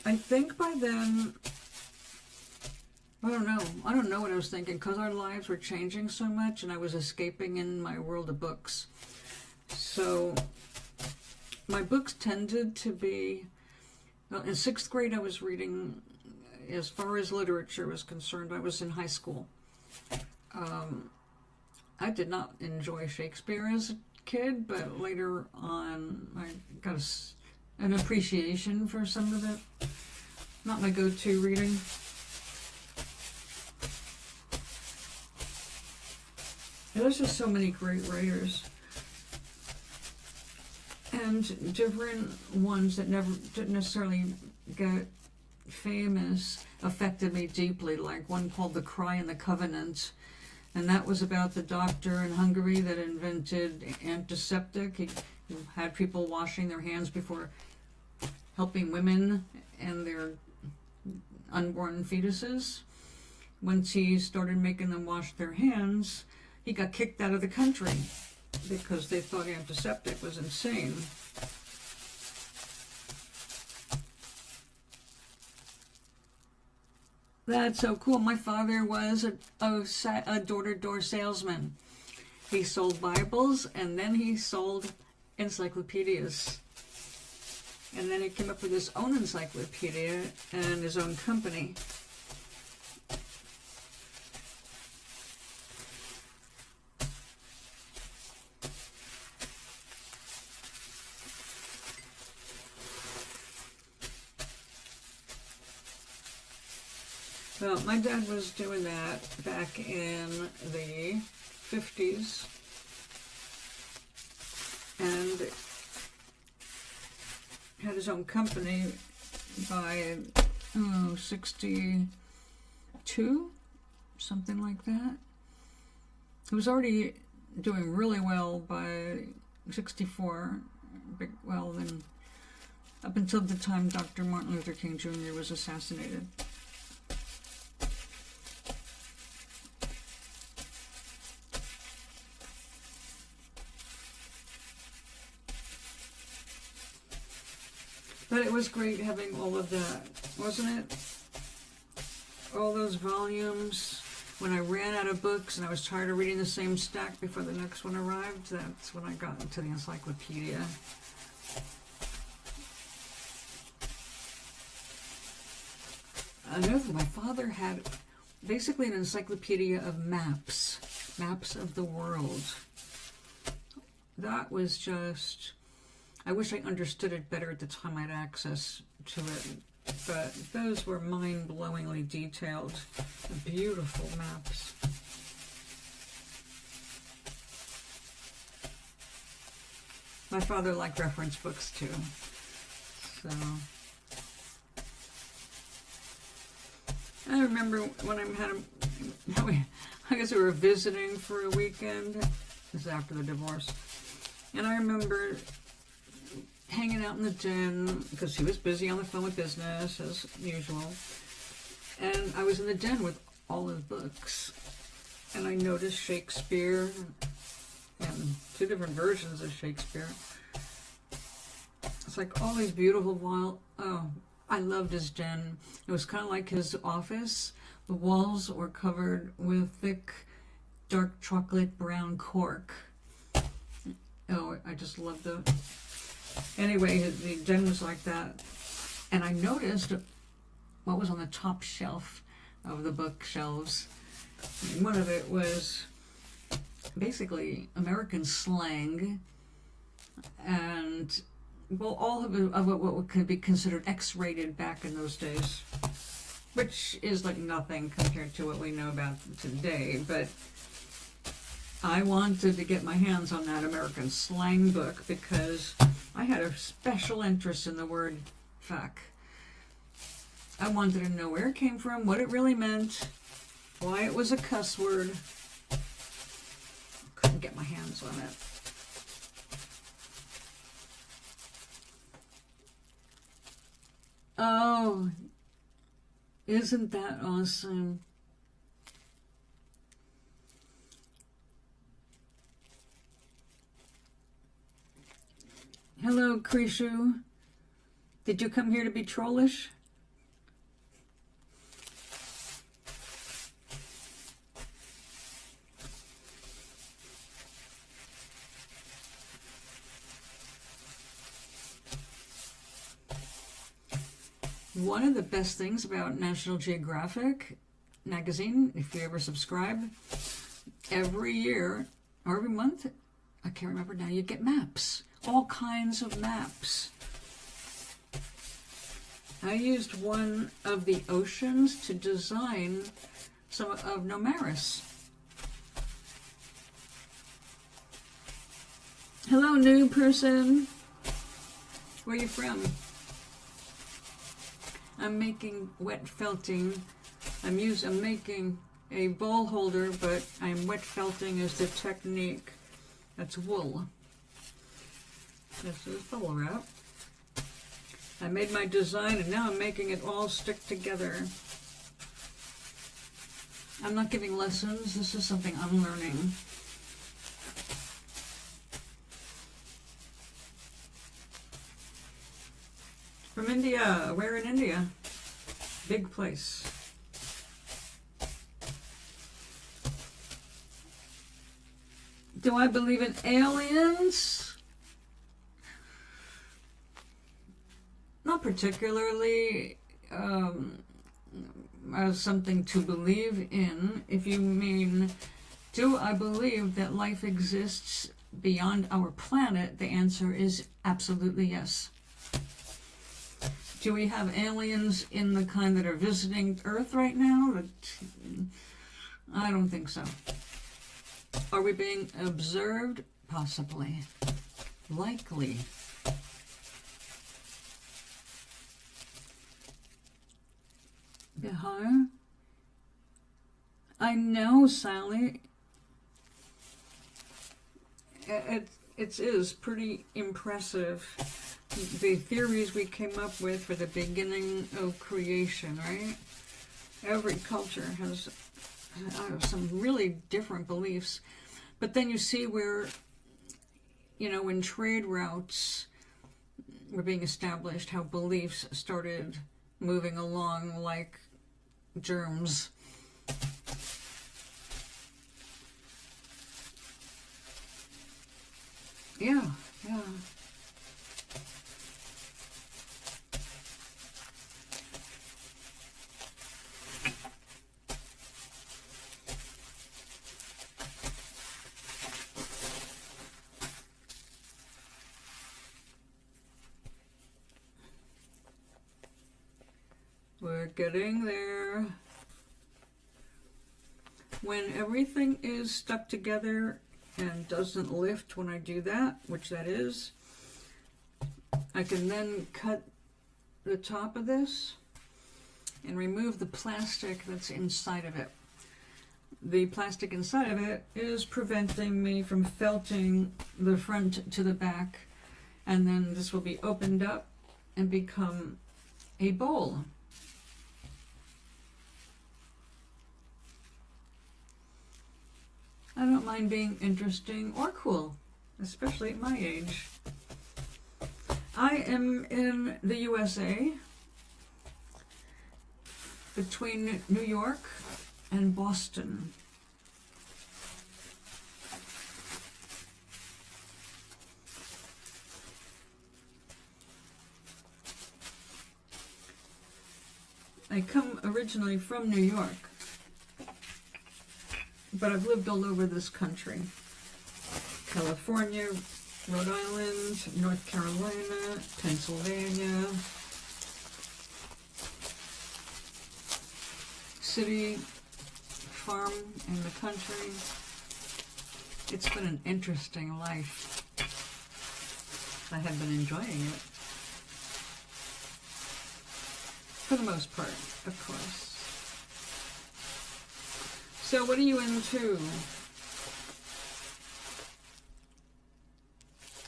I think by then, I don't know what I was thinking, because our lives were changing so much, and I was escaping in my world of books. So my books tended to be, well, in 6th grade I was reading, as far as literature was concerned, I was in high school. I did not enjoy Shakespeare as a kid, but later on I got an appreciation for some of it. Not my go-to reading. There's just so many great writers. And and different ones that never didn't necessarily get famous affected me deeply, like one called The Cry in the Covenant, and that was about the doctor in Hungary that invented antiseptic. He had people washing their hands before helping women and their unborn fetuses. Once he started making them wash their hands, he got kicked out of the country because they thought antiseptic was insane. That's so cool. My father was a door-to-door salesman. He sold Bibles, and then he sold encyclopedias. And then he came up with his own encyclopedia and his own company. Well, my dad was doing that back in the 50s, and had his own company by 62, something like that. He was already doing really well by 64, well, then up until the time Dr. Martin Luther King Jr. was assassinated. But it was great having all of that, wasn't it? All those volumes. When I ran out of books and I was tired of reading the same stack before the next one arrived, that's when I got into the encyclopedia. Another thing, my father had basically an encyclopedia of maps of the world. That was just... I wish I understood it better at the time I had access to it, but those were mind-blowingly detailed, beautiful maps. My father liked reference books too, so... I remember when I guess we were visiting for a weekend. This is after the divorce, and I remember hanging out in the den because he was busy on the phone with business as usual, and I was in the den with all his books, and I noticed Shakespeare and 2 different versions of Shakespeare. It's like all these beautiful I loved his den. It was kind of like his office. The walls were covered with thick dark chocolate brown cork. Oh, I just loved it. Anyway, the den was like that, and I noticed what was on the top shelf of the bookshelves. One of it was basically American slang, and well, all of it what could be considered X-rated back in those days, which is like nothing compared to what we know about today, but I wanted to get my hands on that American slang book because I had a special interest in the word fuck. I wanted to know where it came from, what it really meant, why it was a cuss word. Couldn't get my hands on it. Oh, isn't that awesome? Hello, Krishu. Did you come here to be trollish? One of the best things about National Geographic magazine, if you ever subscribe, every year or every month, I can't remember now, you get maps. All kinds of maps. I used one of the oceans to design some of Nomaris. Hello, new person. Where are you from? I'm making wet felting. I'm making a bowl holder, but I'm wet felting as the technique. That's wool. This is bubble wrap. I made my design and now I'm making it all stick together. I'm not giving lessons. This is something I'm learning. From India. Where in India? Big place. Do I believe in aliens? Not particularly as something to believe in. If you mean, do I believe that life exists beyond our planet? The answer is absolutely yes. Do we have aliens in the kind that are visiting Earth right now? I don't think so. Are we being observed? Possibly. Likely. Bihar? I know, Sally. It is pretty impressive. The theories we came up with for the beginning of creation, right? Every culture has some really different beliefs. But then you see where, when trade routes were being established, how beliefs started moving along like germs. Yeah. We're getting there. When everything is stuck together and doesn't lift when I do that, which that is, I can then cut the top of this and remove the plastic that's inside of it. The plastic inside of it is preventing me from felting the front to the back, and then this will be opened up and become a bowl. I don't mind being interesting or cool, especially at my age. I am in the USA, between New York and Boston. I come originally from New York, but I've lived all over this country. California, Rhode Island, North Carolina, Pennsylvania, city, farm in the country. It's been an interesting life. I have been enjoying it. For the most part, of course. So what are you into?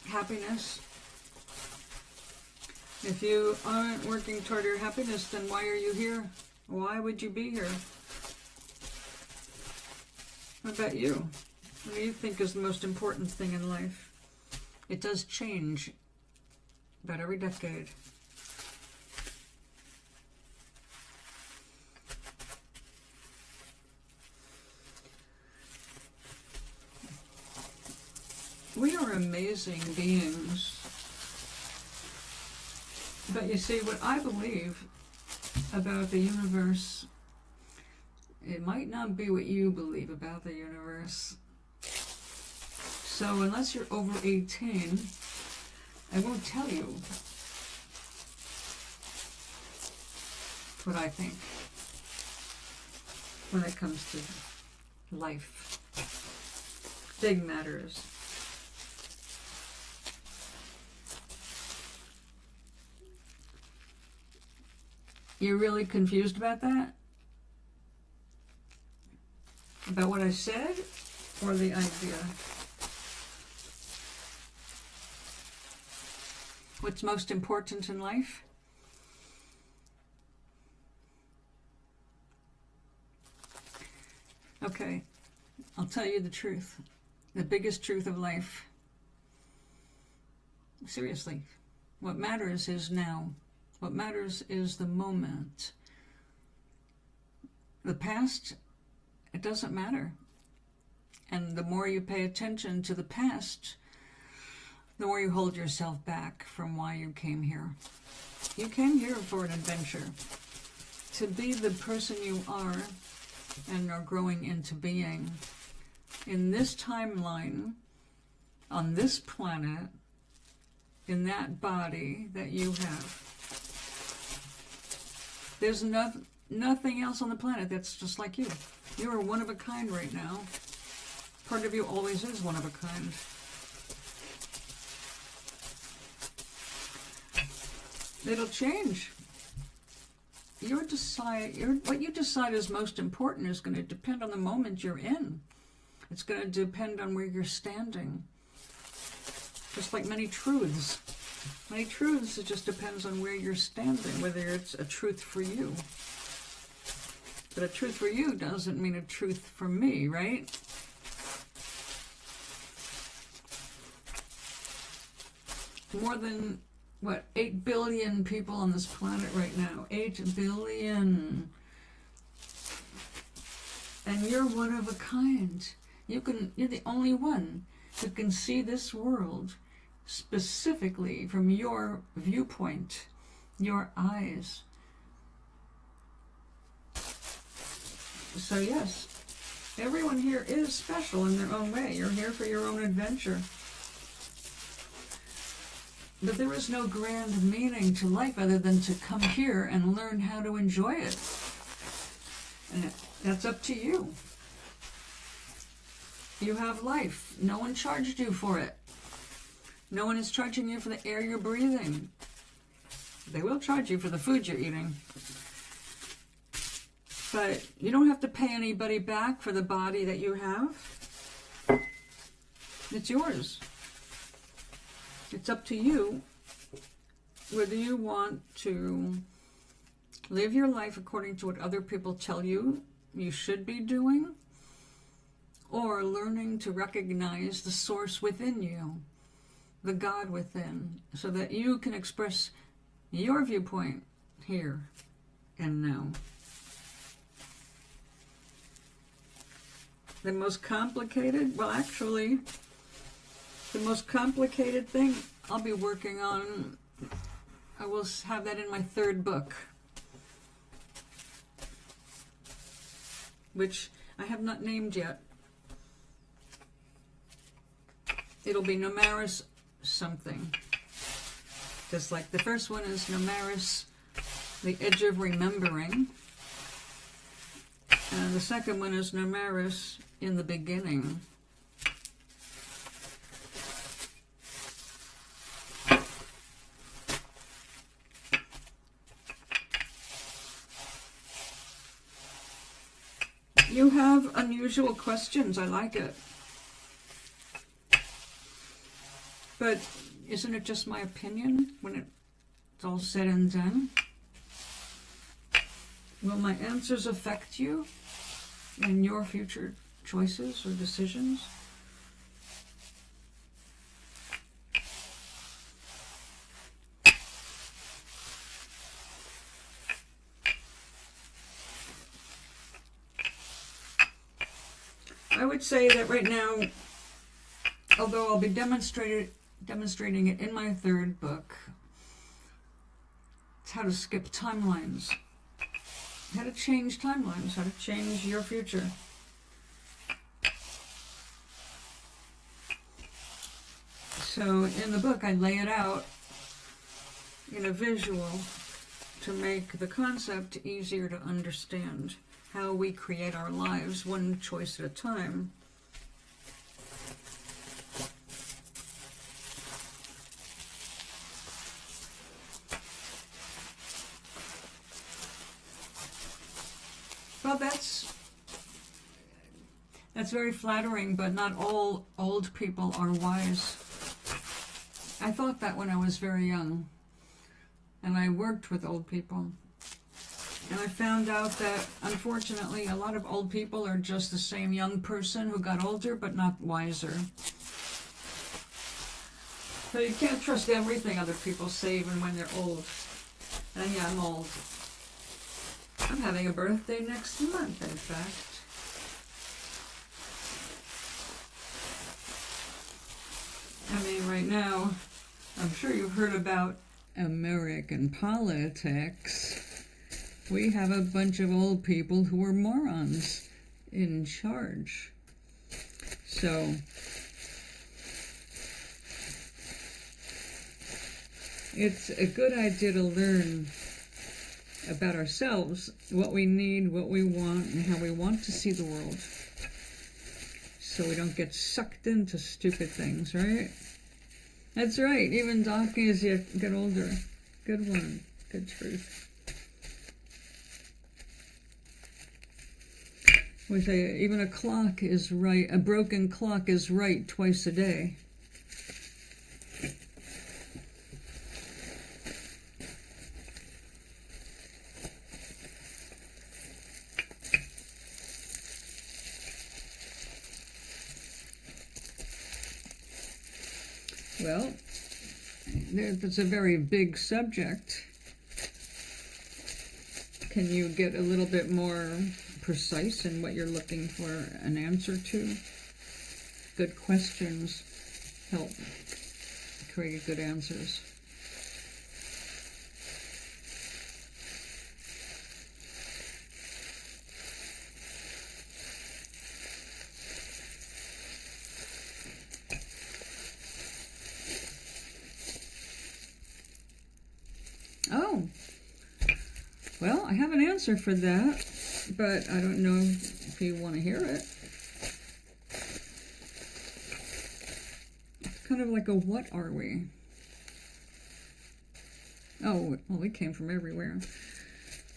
Happiness? If you aren't working toward your happiness, then why are you here? Why would you be here? What about you? What do you think is the most important thing in life? It does change about every decade. We are amazing beings. But you see, what I believe about the universe, it might not be what you believe about the universe. So unless you're over 18, I won't tell you what I think when it comes to life. Big matters. You're really confused about that? About what I said or the idea? What's most important in life? Okay, I'll tell you the truth. The biggest truth of life. Seriously. What matters is now. What matters is the moment. The past, it doesn't matter. And the more you pay attention to the past, the more you hold yourself back from why you came here. You came here for an adventure. To be the person you are and are growing into being in this timeline, on this planet, in that body that you have. There's nothing else on the planet that's just like you. You are one of a kind right now. Part of you always is one of a kind. It'll change. What you decide is most important is going to depend on the moment you're in. It's going to depend on where you're standing. Just like many truths. Many truths, it just depends on where you're standing, whether it's a truth for you. But a truth for you doesn't mean a truth for me, right? More than, 8 billion people on this planet right now. 8 billion. And you're one of a kind. You're the only one who can see this world specifically from your viewpoint, your eyes. So yes, everyone here is special in their own way. You're here for your own adventure. But there is no grand meaning to life other than to come here and learn how to enjoy it. And that's up to you. You have life. No one charged you for it. No one is charging you for the air you're breathing. They will charge you for the food you're eating. But you don't have to pay anybody back for the body that you have. It's yours. It's up to you whether you want to live your life according to what other people tell you you should be doing, or learning to recognize the source within you, the God within, so that you can express your viewpoint here and now. The most complicated, the most complicated thing I'll be working on, I will have that in my 3rd book, which I have not named yet. It'll be Numeris something. Just like the first one is Numeris, the edge of remembering. And the second one is Numeris, in the beginning. You have unusual questions. I like it. But isn't it just my opinion when it's all said and done? Will my answers affect you in your future choices or decisions? I would say that right now, although I'll be demonstrating it in my 3rd book, it's how to skip timelines, how to change timelines, how to change your future. So in the book, I lay it out in a visual to make the concept easier to understand, how we create our lives one choice at a time. Well, that's very flattering, but not all old people are wise. I thought that when I was very young, and I worked with old people. And I found out that, unfortunately, a lot of old people are just the same young person who got older, but not wiser. So you can't trust everything other people say even when they're old. And yeah, I'm old. I'm having a birthday next month, in fact. I mean, right now, I'm sure you've heard about American politics. We have a bunch of old people who are morons in charge. So, it's a good idea to learn about ourselves, what we need, what we want, and how we want to see the world. So we don't get sucked into stupid things, right? That's right, even Donkey as you get older. Good one, good truth. We say even a clock is right, a broken clock is right twice a day. Well, that's a very big subject. Can you get a little bit more precise in what you're looking for an answer to? Good questions help create good answers. Oh, well, I have an answer for that, but I don't know if you want to hear it. It's kind of like a what are we? Oh, well, we came from everywhere.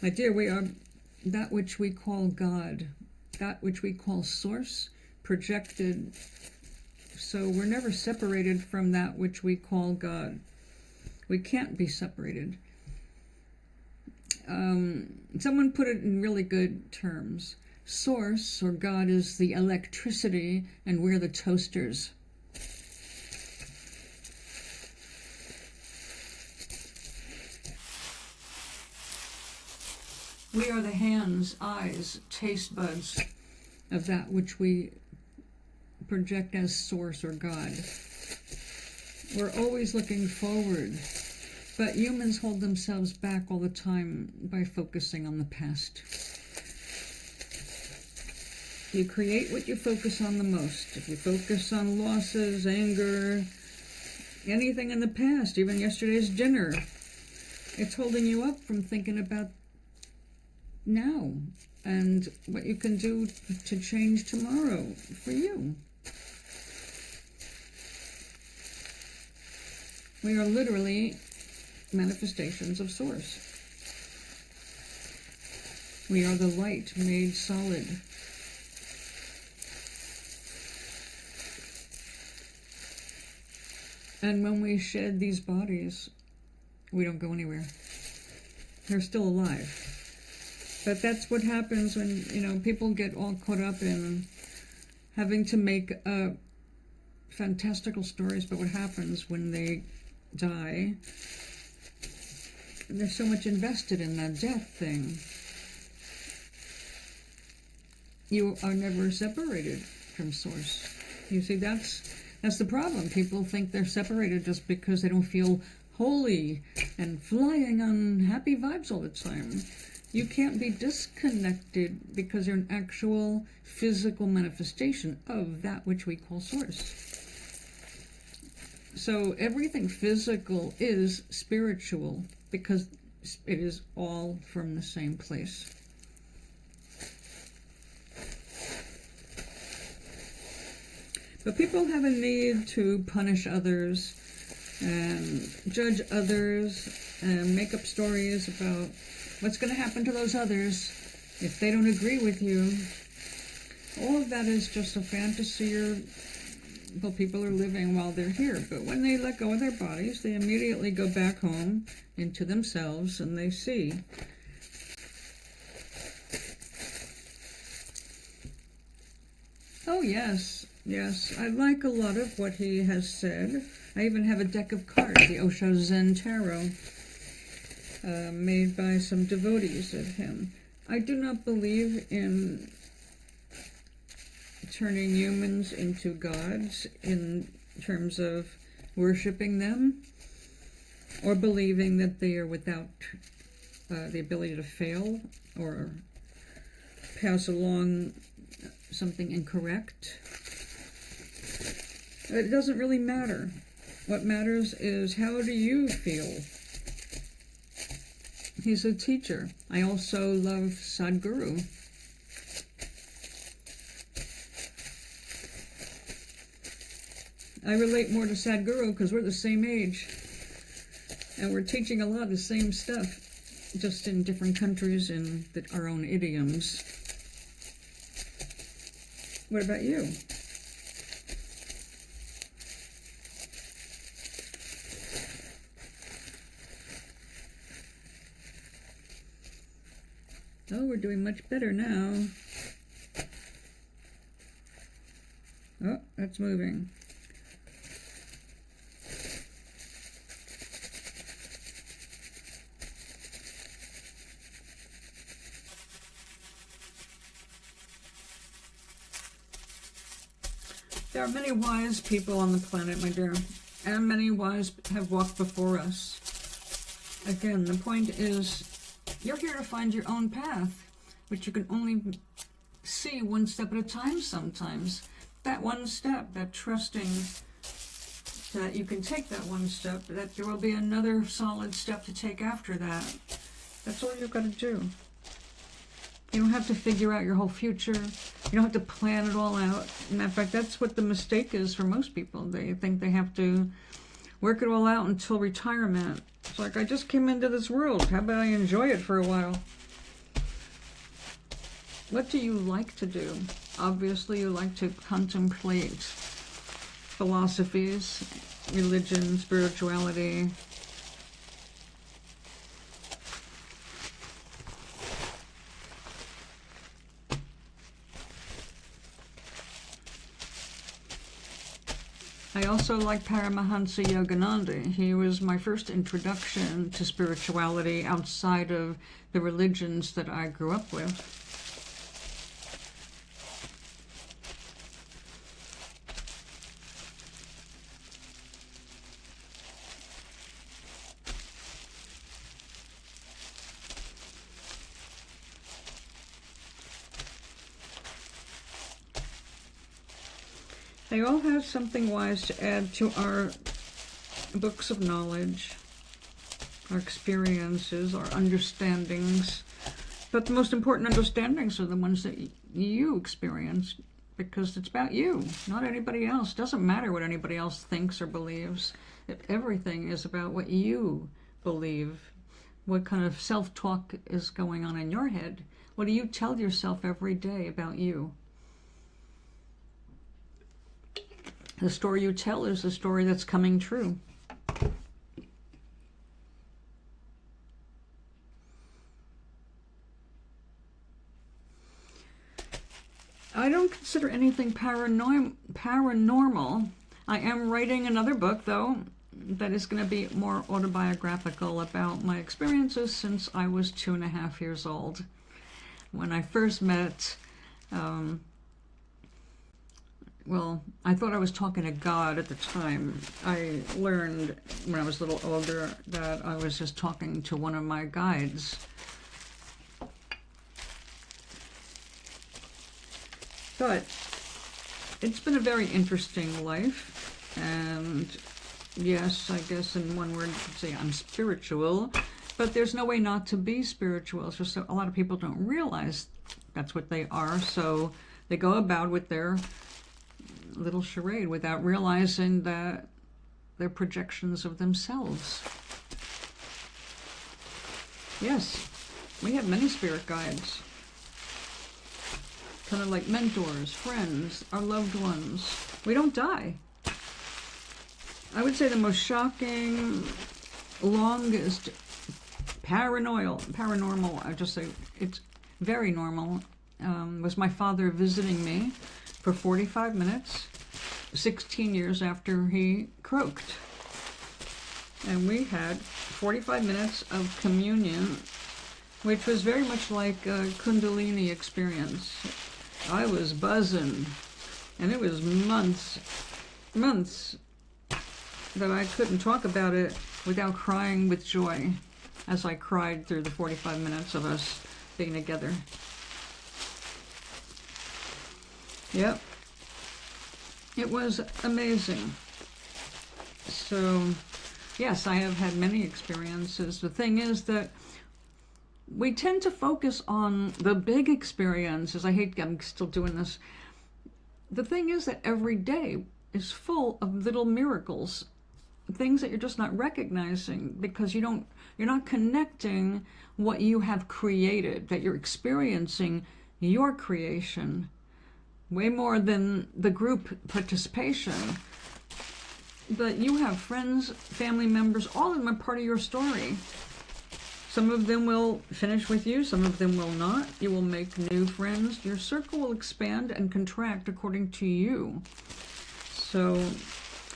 My dear, we are that which we call God, that which we call source, projected. So we're never separated from that which we call God. We can't be separated. Someone put it in really good terms. Source, or God, is the electricity, and we're the toasters. We are the hands, eyes, taste buds of that which we project as source or God. We're always looking forward. But humans hold themselves back all the time by focusing on the past. You create what you focus on the most. If you focus on losses, anger, anything in the past, even yesterday's dinner, it's holding you up from thinking about now and what you can do to change tomorrow for you. We are literally manifestations of source. We are the light made solid. And when we shed these bodies, we don't go anywhere. They're still alive. But that's what happens when, people get all caught up in having to make fantastical stories about what happens when they die. There's so much invested in that death thing. You are never separated from source. You see, that's the problem. People think they're separated just because they don't feel holy and flying on happy vibes all the time. You can't be disconnected because you're an actual physical manifestation of that which we call source. So everything physical is spiritual because it is all from the same place. But people have a need to punish others and judge others and make up stories about what's going to happen to those others. If they don't agree with you, all of that is just a fantasy people are living while they're here. But when they let go of their bodies, they immediately go back home into themselves, and they see. Oh, yes, I like a lot of what he has said. I even have a deck of cards, the Osho Zen Tarot, made by some devotees of him. I do not believe in turning humans into gods in terms of worshiping them or believing that they are without the ability to fail or pass along something incorrect. It doesn't really matter. What matters is, how do you feel? He's a teacher. I also love Sadhguru. I relate more to Sadhguru because we're the same age. And we're teaching a lot of the same stuff, just in different countries and our own idioms. What about you? Oh, we're doing much better now. Oh, that's moving. There are many wise people on the planet, my dear, and many wise have walked before us. Again, the point is, you're here to find your own path, which you can only see one step at a time sometimes. That one step, that trusting that you can take that one step, that there will be another solid step to take after that. That's all you've got to do. You don't have to figure out your whole future. You don't have to plan it all out. And in fact, that's what the mistake is for most people. They think they have to work it all out until retirement. It's like, I just came into this world. How about I enjoy it for a while? What do you like to do? Obviously, you like to contemplate philosophies, religion, spirituality. I also like Paramahansa Yogananda. He was my first introduction to spirituality outside of the religions that I grew up with. They all have something wise to add to our books of knowledge, our experiences, our understandings. But the most important understandings are the ones that you experience, because it's about you, not anybody else. It doesn't matter what anybody else thinks or believes. Everything is about what you believe, what kind of self-talk is going on in your head. What do you tell yourself every day about you? The story you tell is the story that's coming true. I don't consider anything paranormal. I am writing another book, though, that is going to be more autobiographical about my experiences since I was 2.5 years old. When I first met well, I thought I was talking to God at the time. I learned when I was a little older that I was just talking to one of my guides. But it's been a very interesting life, and yes, I guess in one word you could say I'm spiritual, but there's no way not to be spiritual. It's just a lot of people don't realize that's what they are, so they go about with their little charade without realizing that they're projections of themselves. Yes, we have many spirit guides. kind of like mentors, friends, our loved ones. We don't die. I would say the most shocking, longest, paranormal, I just say it's very normal, was my father visiting me for 45 minutes, 16 years after he croaked. And we had 45 minutes of communion, which was very much like a Kundalini experience. I was buzzing, and it was months that I couldn't talk about it without crying with joy as I cried through the 45 minutes of us being together. Yep. It was amazing. So, yes, I have had many experiences. The thing is that we tend to focus on the big experiences. I'm still doing this. The thing is that every day is full of little miracles, things that you're just not recognizing because you're not connecting what you have created, that you're experiencing your creation way more than the group participation. But you have friends, family members, all of them are part of your story. Some of them will finish with you, some of them will not. You will make new friends. Your circle will expand and contract according to you. So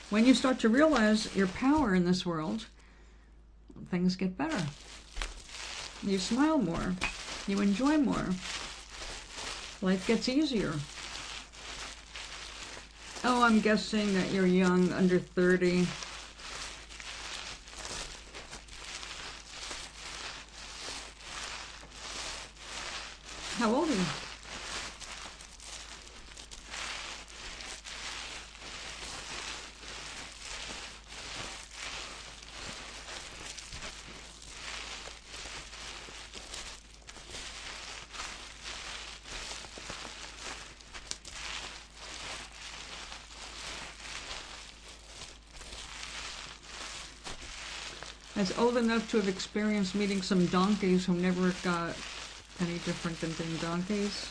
when you start to realize your power in this world, things get better. You smile more. You enjoy more. Life gets easier. Oh, I'm guessing that you're young, under 30. How old are you? As old enough to have experienced meeting some donkeys who never got any different than being donkeys.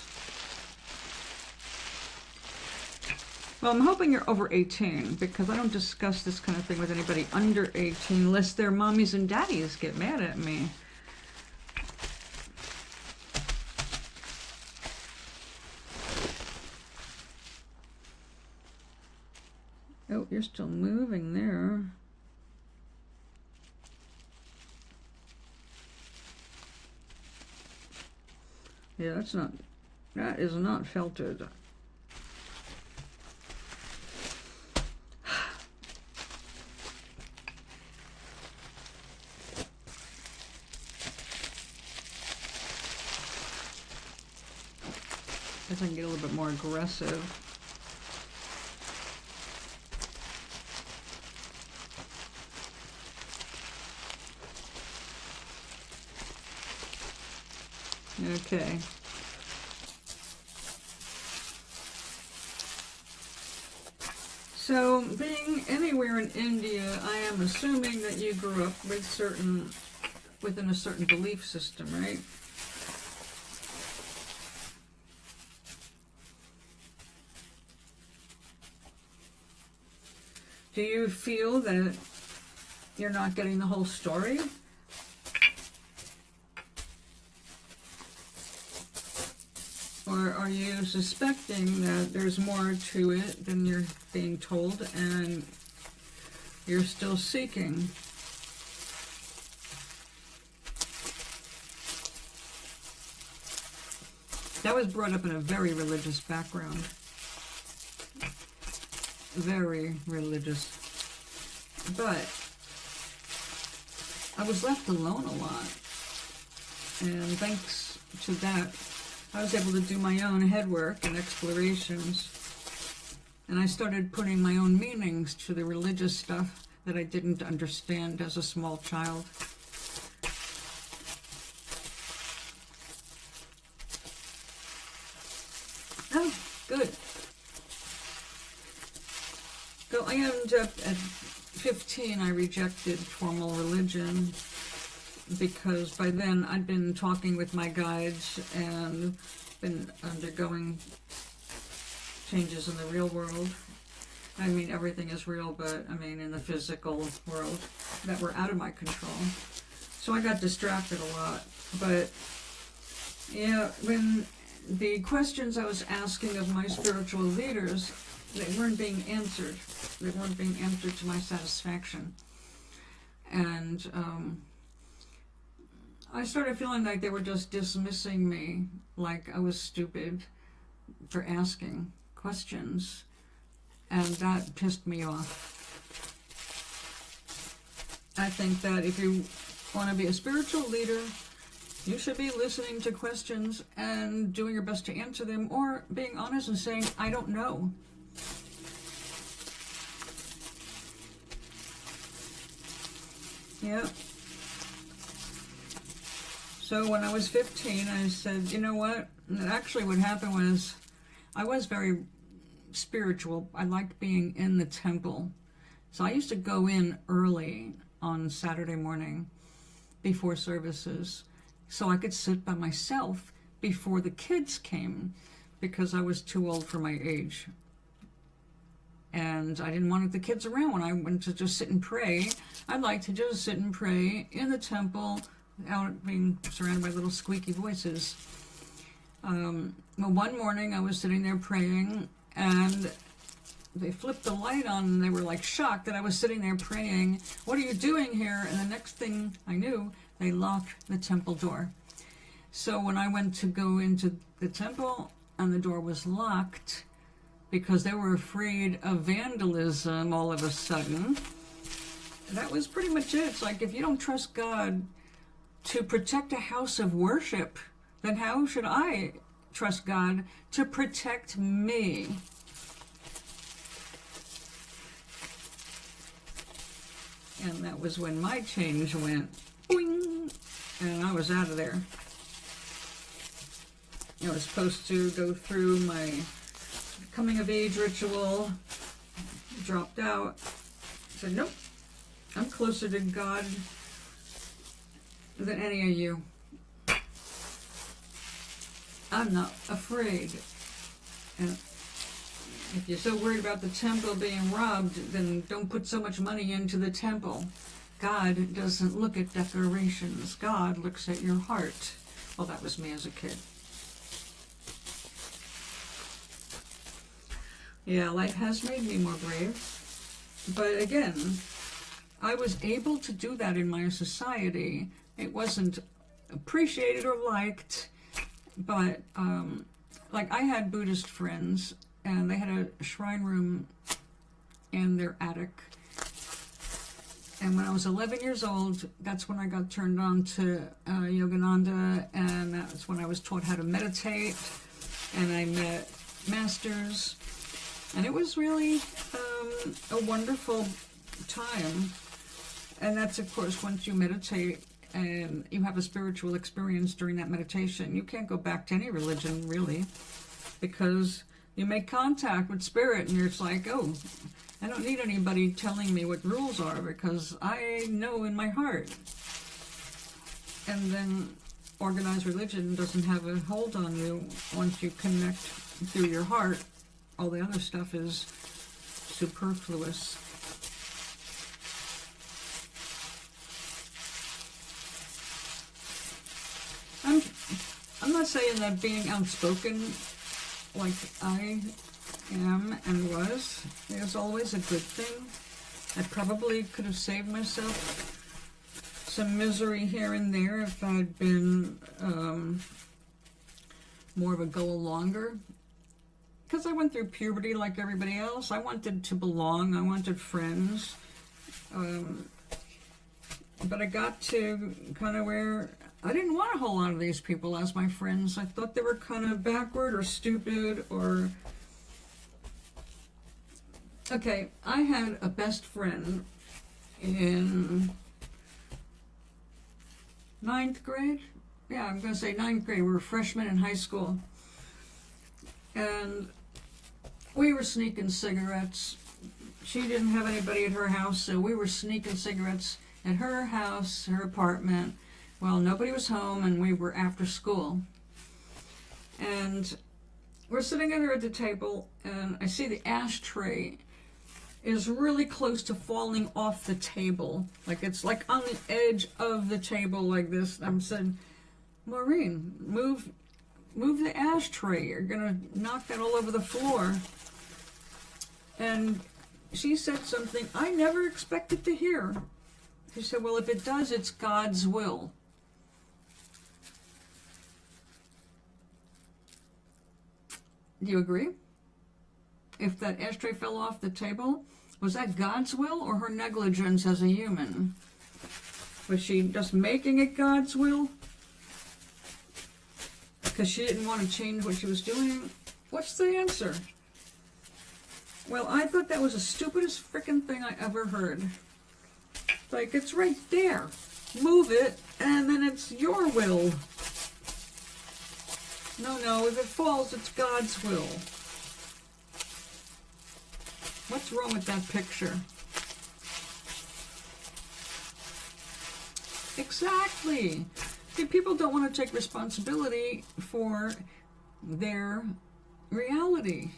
Well, I'm hoping you're over 18 because I don't discuss this kind of thing with anybody under 18 unless their mommies and daddies get mad at me. Oh, you're still moving there. Yeah, that is not felted. I guess I can get a little bit more aggressive. Okay. So, being anywhere in India, I am assuming that you grew up with within a certain belief system, right? Do you feel that you're not getting the whole story? Or are you suspecting that there's more to it than you're being told and you're still seeking? That was brought up in a very religious background. Very religious. But I was left alone a lot. And thanks to that, I was able to do my own head work and explorations. And I started putting my own meanings to the religious stuff that I didn't understand as a small child. Oh, good. So I ended up at 15, I rejected formal religion. because by then I'd been talking with my guides and been undergoing changes in the real world. I mean, everything is real, but I mean in the physical world that were out of my control. So I got distracted a lot. But yeah, when the questions I was asking of my spiritual leaders, they weren't being answered. They weren't being answered to my satisfaction. And I started feeling like they were just dismissing me, like I was stupid for asking questions. And that pissed me off. I think that if you want to be a spiritual leader, you should be listening to questions and doing your best to answer them, or being honest and saying, I don't know. Yeah. So when I was 15, I said, you know what? And actually what happened was, I was very spiritual. I liked being in the temple. So I used to go in early on Saturday morning before services so I could sit by myself before the kids came, because I was too old for my age. And I didn't want the kids around when I went to just sit and pray. I'd like to just sit and pray in the temple without being surrounded by little squeaky voices. Well, one morning I was sitting there praying, and they flipped the light on, and they were like shocked that I was sitting there praying. What are you doing here? And the next thing I knew, they locked the temple door. So when I went to go into the temple and the door was locked because they were afraid of vandalism all of a sudden, that was pretty much it. It's like, if you don't trust God to protect a house of worship, then how should I trust God to protect me? And that was when my change went boing, and I was out of there. I was supposed to go through my coming of age ritual, dropped out, said, nope, I'm closer to God than any of you. I'm not afraid. And if you're so worried about the temple being robbed, then don't put so much money into the temple. God doesn't look at decorations. God looks at your heart. Well, that was me as a kid. Yeah, life has made me more brave. But again, I was able to do that in my society. It wasn't appreciated or liked, but like I had Buddhist friends, and they had a shrine room in their attic. And when I was 11 years old, that's when I got turned on to Yogananda, and that's when I was taught how to meditate, and I met masters, and it was really a wonderful time. And that's, of course, once you meditate and you have a spiritual experience during that meditation, you can't go back to any religion, really, because you make contact with spirit, and you're just like, oh, I don't need anybody telling me what rules are, because I know in my heart. And then organized religion doesn't have a hold on you once you connect through your heart. All the other stuff is superfluous. I'm not saying that being outspoken like I am and was is always a good thing. I probably could have saved myself some misery here and there if I'd been more of a go-alonger. Because I went through puberty like everybody else. I wanted to belong. I wanted friends. But I got to kind of where I didn't want a whole lot of these people as my friends. I thought they were kind of backward or stupid or... Okay, I had a best friend in 9th grade. Yeah, I'm going to say 9th grade. We were freshmen in high school. And we were sneaking cigarettes. She didn't have anybody at her house, so we were sneaking cigarettes at her house, her apartment. Well, nobody was home and we were after school. And we're sitting there at the table and I see the ashtray is really close to falling off the table. Like it's like on the edge of the table like this. I'm saying, Maureen, move the ashtray. You're gonna knock that all over the floor. And she said something I never expected to hear. She said, well, if it does, it's God's will. Do you agree? If that ashtray fell off the table, was that God's will or her negligence as a human? Was she just making it God's will? Because she didn't want to change what she was doing? What's the answer? Well, I thought that was the stupidest frickin' thing I ever heard. Like, it's right there. Move it, and then it's your will. No, if it falls, it's God's will. What's wrong with that picture? Exactly. See, people don't want to take responsibility for their reality.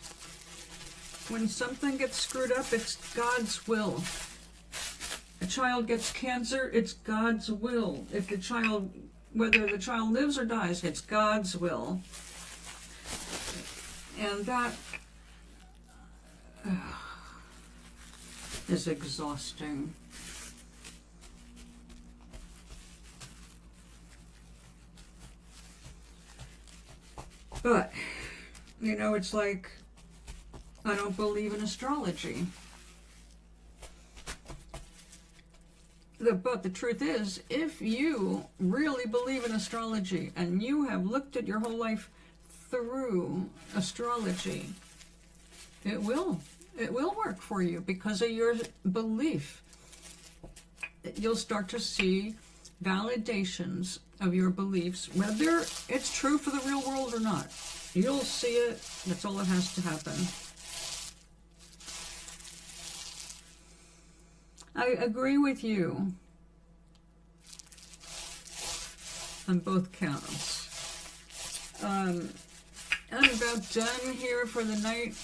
When something gets screwed up, it's God's will. A child gets cancer, it's God's will. If the child, whether the child lives or dies, it's God's will. And that is exhausting. But, you know, it's like, I don't believe in astrology. But the truth is, if you really believe in astrology and you have looked at your whole life through astrology, it will work for you because of your belief. You'll start to see validations of your beliefs, whether it's true for the real world or not. You'll see it. That's all that has to happen. I agree with you on both counts. I'm about done here for the night.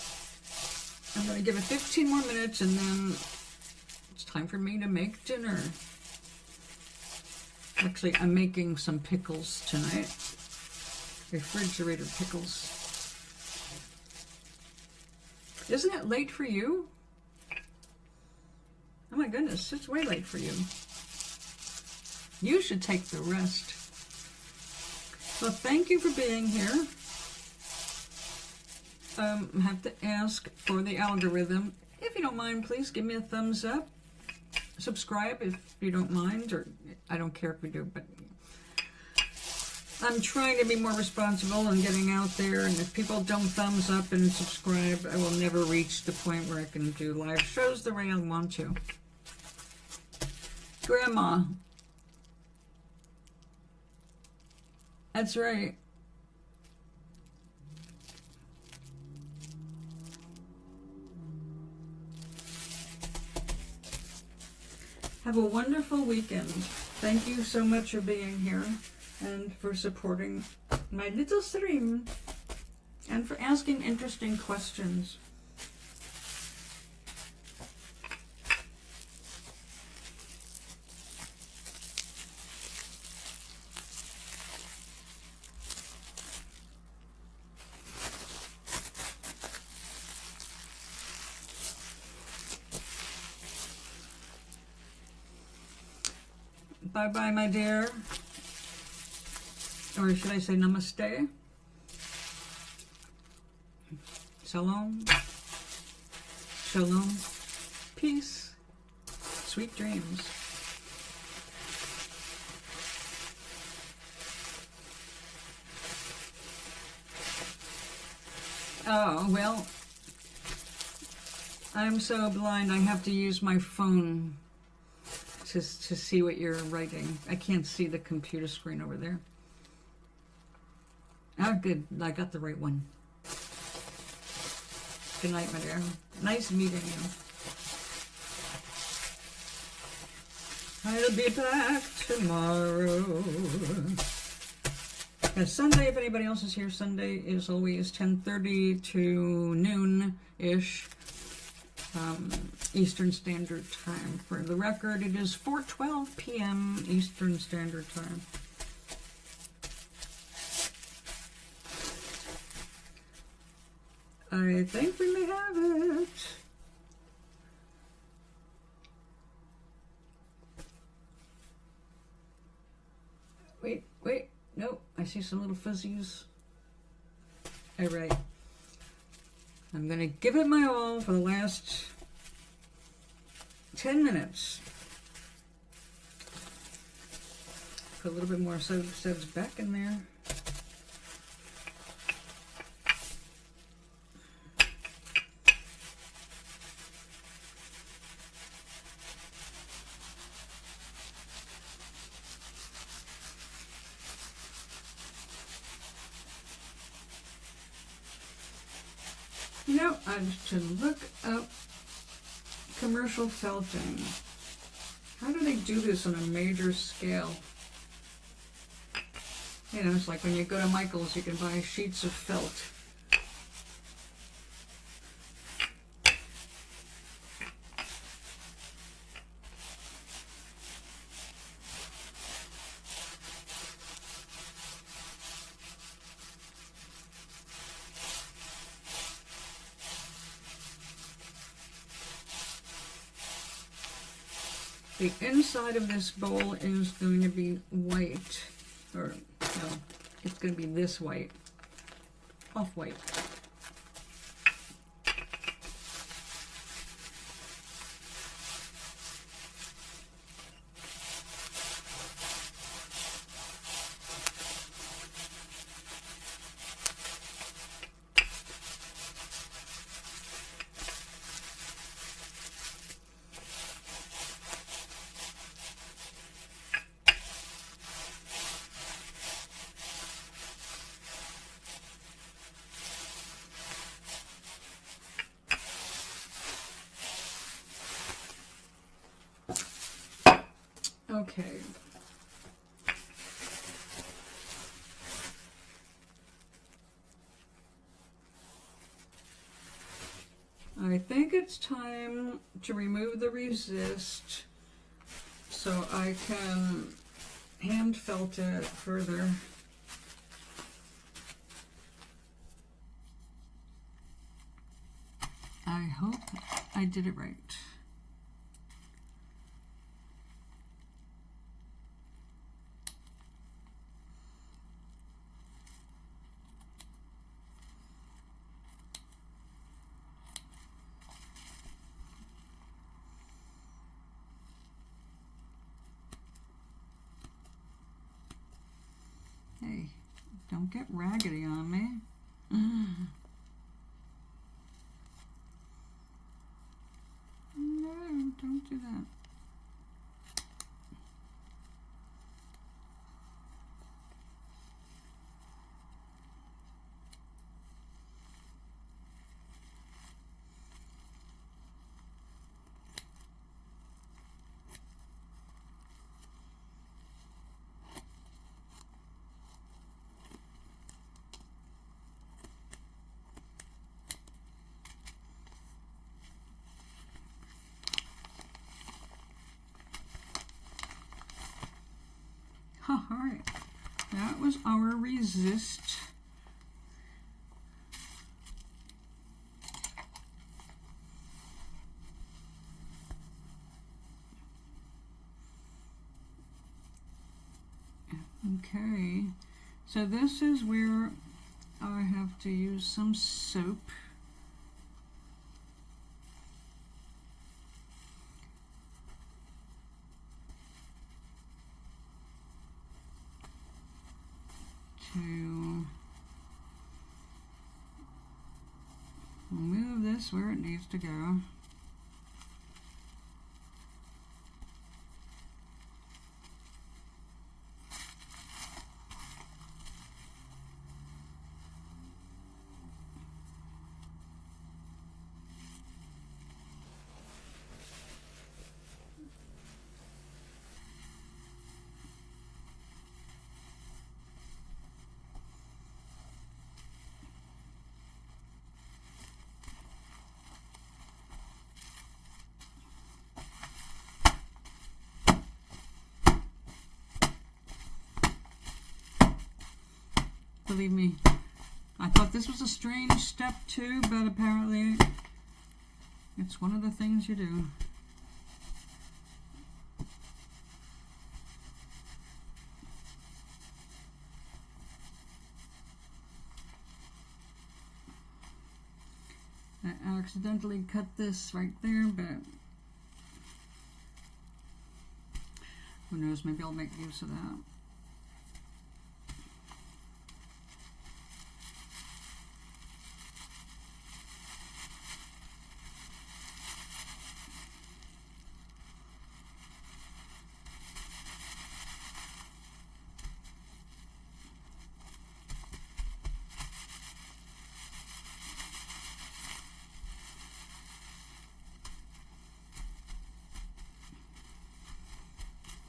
I'm going to give it 15 more minutes and then it's time for me to make dinner. Actually, I'm making some pickles tonight. Refrigerator pickles. Isn't it late for you? Oh my goodness, it's way late for you. You should take the rest. Well, thank you for being here. I have to ask for the algorithm. If you don't mind, please give me a thumbs up. Subscribe if you don't mind, or I don't care if we do, but I'm trying to be more responsible and getting out there, and if people don't thumbs up and subscribe, I will never reach the point where I can do live shows the way I want to. Grandma. That's right. Have a wonderful weekend. Thank you so much for being here and for supporting my little stream and for asking interesting questions. Bye-bye, my dear. Or should I say namaste? Shalom. Shalom. Peace. Sweet dreams. Oh, well, I'm so blind I have to use my phone to see what you're writing. I can't see the computer screen over there. Oh, good. I got the right one. Good night, my dear. Nice meeting you. I'll be back tomorrow. And Sunday, if anybody else is here, Sunday is always 10:30 to noon-ish Eastern Standard Time. For the record, it is 4:12 p.m. Eastern Standard Time. I think we may have it. Wait, no, I see some little fuzzies. All right. I'm going to give it my all for the last 10 minutes. Put a little bit more suds back in there. You know, I should look up commercial felting. How do they do this on a major scale? You know, it's like when you go to Michael's, you can buy sheets of felt. The inside of this bowl is going to be white, or no, it's going to be this white, off-white. Okay. I think it's time to remove the resist so I can hand felt it further. I hope I did it right. Hey, don't get raggedy on me. No, don't do that. Alright, that was our resist. Okay, so this is where I have to use some soap. To move this where it needs to go. Believe me, I thought this was a strange step too, but apparently it's one of the things you do. I accidentally cut this right there, but who knows, maybe I'll make use of that.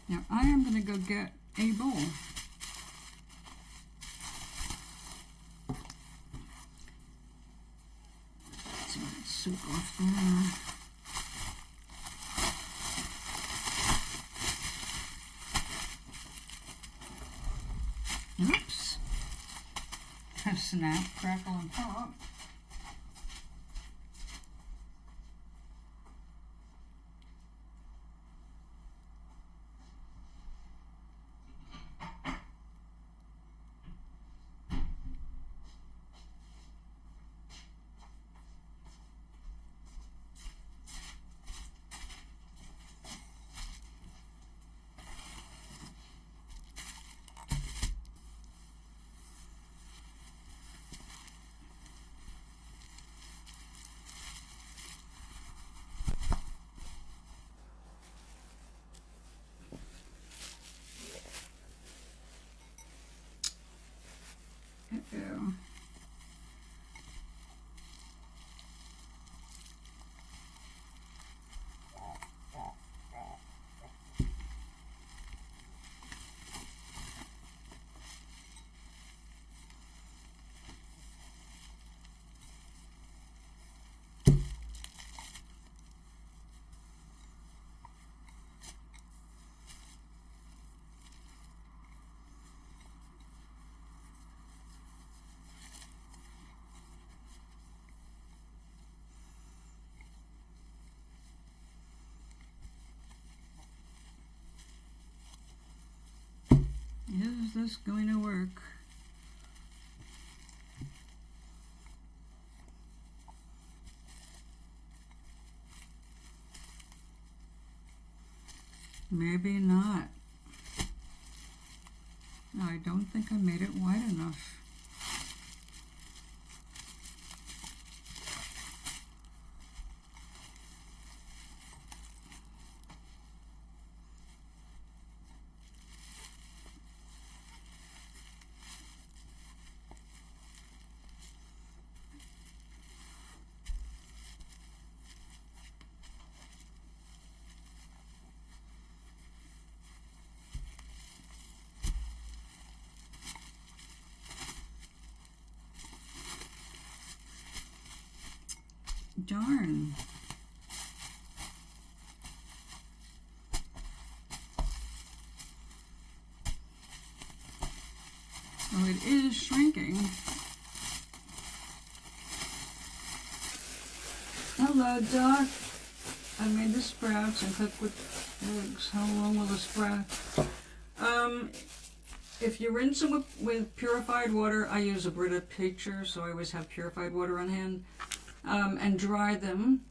Now I am going to go get a bowl. Some of that soup off there. Oops. Snap, crackle, and pop. Uh-oh. Is this going to work? Maybe not. I don't think I made it wide enough. Darn. Oh, it is shrinking. Hello, Doc. I made the sprouts and cooked with eggs. How long will the sprout? If you rinse them with purified water, I use a Brita pitcher, so I always have purified water on hand. And dry them.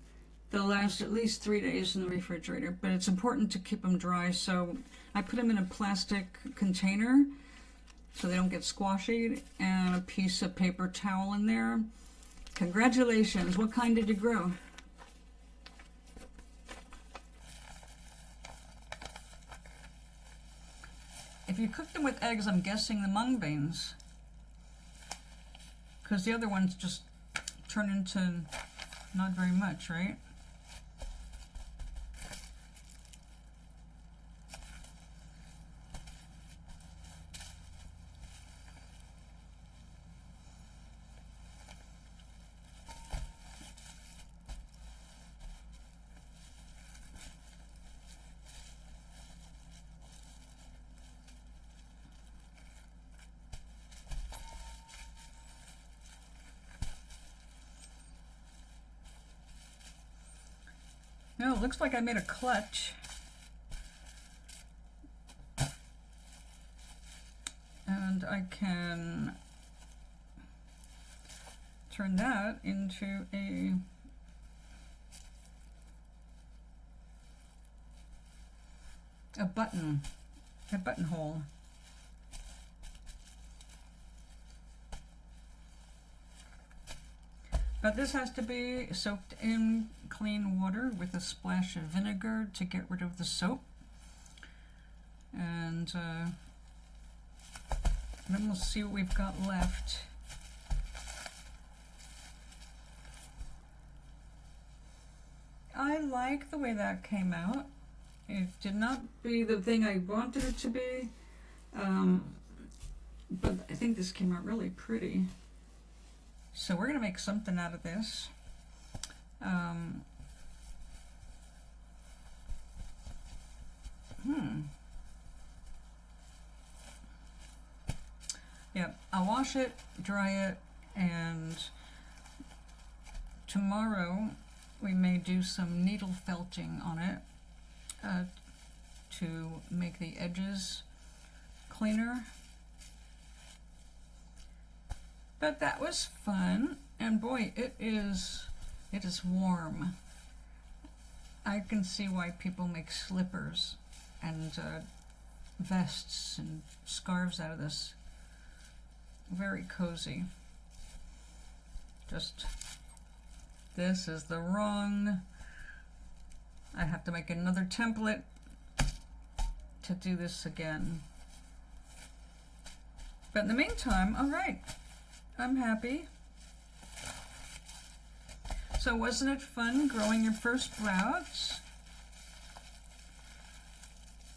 They'll last at least 3 days in the refrigerator, but it's important to keep them dry, so I put them in a plastic container so they don't get squashy, and a piece of paper towel in there. Congratulations. What kind did you grow? If you cook them with eggs, I'm guessing the mung beans, because the other ones just turn into not very much, right? it looks like I made a clutch. And I can turn that into a buttonhole. But this has to be soaked in clean water with a splash of vinegar to get rid of the soap. And then we'll see what we've got left. I like the way that came out. It did not be the thing I wanted it to be, but I think this came out really pretty. So we're going to make something out of this. Yeah, I'll wash it, dry it, and tomorrow we may do some needle felting on it to make the edges cleaner. But that was fun, and boy, it is warm. I can see why people make slippers and vests and scarves out of this. Very cozy. Just, this is the wrong, I have to make another template to do this again. But in the meantime, all right, I'm happy. So wasn't it fun growing your first sprouts?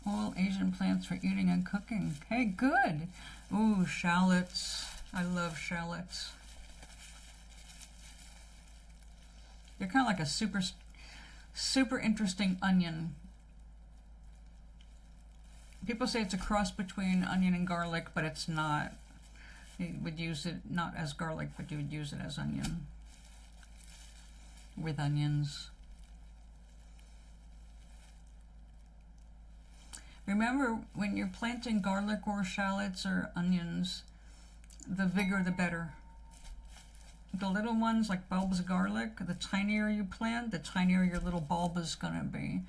All Asian plants for eating and cooking. Hey, good. Ooh, shallots. I love shallots. They're kind of like a super interesting onion. People say it's a cross between onion and garlic, but it's not. You would use it not as garlic, but you would use it as onion. With onions. Remember, when you're planting garlic or shallots or onions, the bigger the better. The little ones, like bulbs of garlic, the tinier you plant, the tinier your little bulb is going to be.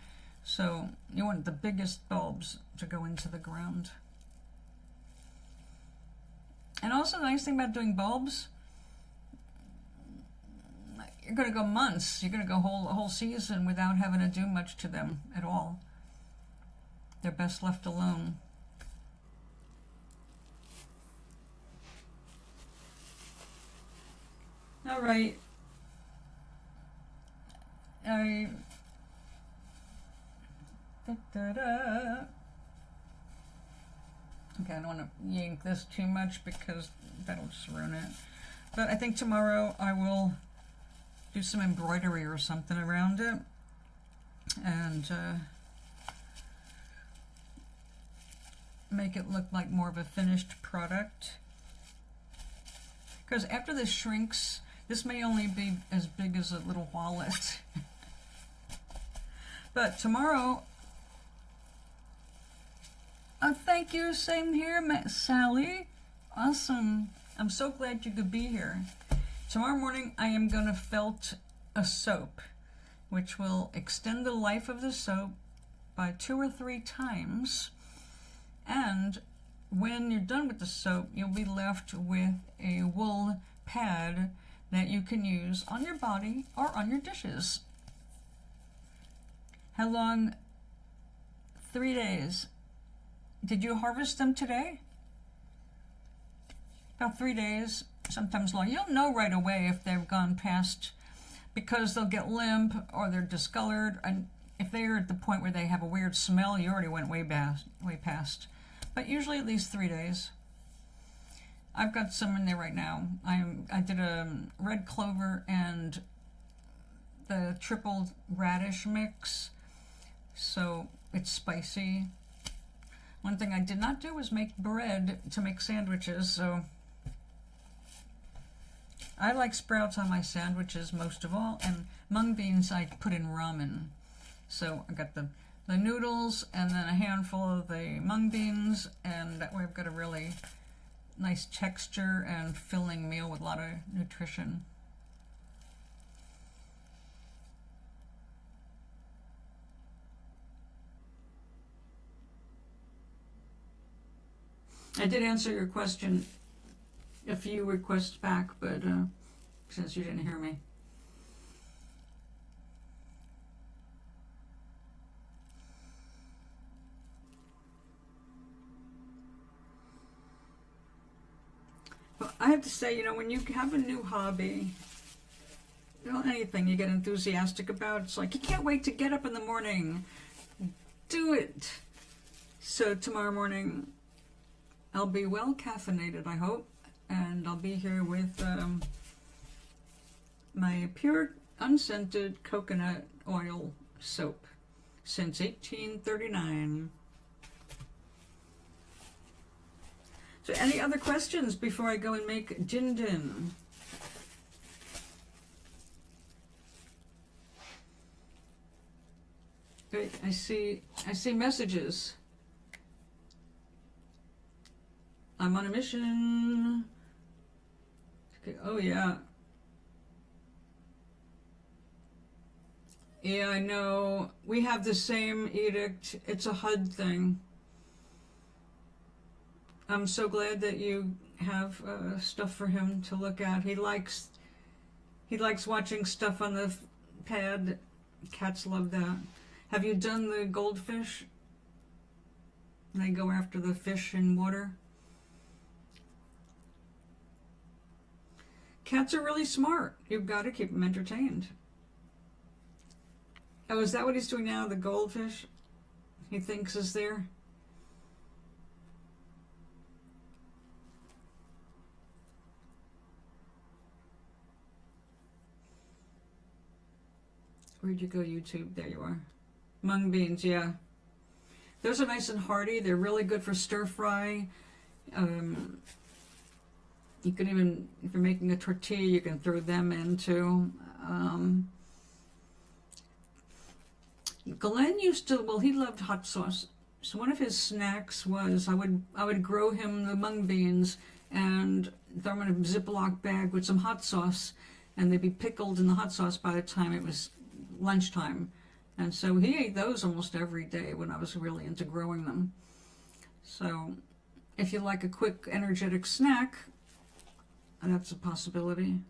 So you want the biggest bulbs to go into the ground. And also the nice thing about doing bulbs, you're going to go months, you're going to go a whole season without having to do much to them at all. They're best left alone. All right. Okay, I don't want to yank this too much because that'll just ruin it. But I think tomorrow I will do some embroidery or something around it. And make it look like more of a finished product. Because after this shrinks, this may only be as big as a little wallet. But tomorrow, oh, thank you, same here, Sally. Awesome. I'm so glad you could be here. Tomorrow morning, I am going to felt a soap, which will extend the life of the soap by 2 or 3 times. And when you're done with the soap, you'll be left with a wool pad that you can use on your body or on your dishes. How long? 3 days. Did you harvest them today? About 3 days, sometimes long. You'll know right away if they've gone past, because they'll get limp or they're discolored. And if they're at the point where they have a weird smell, you already went way past. But usually at least 3 days. I've got some in there right now. I did a red clover and the triple radish mix, so it's spicy. One thing I did not do was make bread to make sandwiches, so I like sprouts on my sandwiches most of all, and mung beans I put in ramen. So I got the noodles and then a handful of the mung beans, and that way I've got a really nice texture and filling meal with a lot of nutrition. I did answer your question a few requests back, but since you didn't hear me. But I have to say, when you have a new hobby, anything you get enthusiastic about, it's like you can't wait to get up in the morning. Do it. So tomorrow morning, I'll be well caffeinated, I hope, and I'll be here with my pure unscented coconut oil soap since 1839. So any other questions before I go and make din din? Great, I see messages. I'm on a mission. Okay. Oh yeah. Yeah, I know. We have the same edict. It's a HUD thing. I'm so glad that you have stuff for him to look at. He likes watching stuff on the pad. Cats love that. Have you done the goldfish? They go after the fish in water. Cats are really smart. You've got to keep them entertained. Oh, is that what he's doing now? The goldfish he thinks is there? Where'd you go, YouTube? There you are. Mung beans, yeah. Those are nice and hearty. They're really good for stir fry. You can even, if you're making a tortilla, you can throw them into. Glenn used to, well, he loved hot sauce. So one of his snacks was I would grow him the mung beans and throw them in a Ziploc bag with some hot sauce, and they'd be pickled in the hot sauce by the time it was lunchtime. And so he ate those almost every day when I was really into growing them. So if you like a quick, energetic snack, that's a possibility.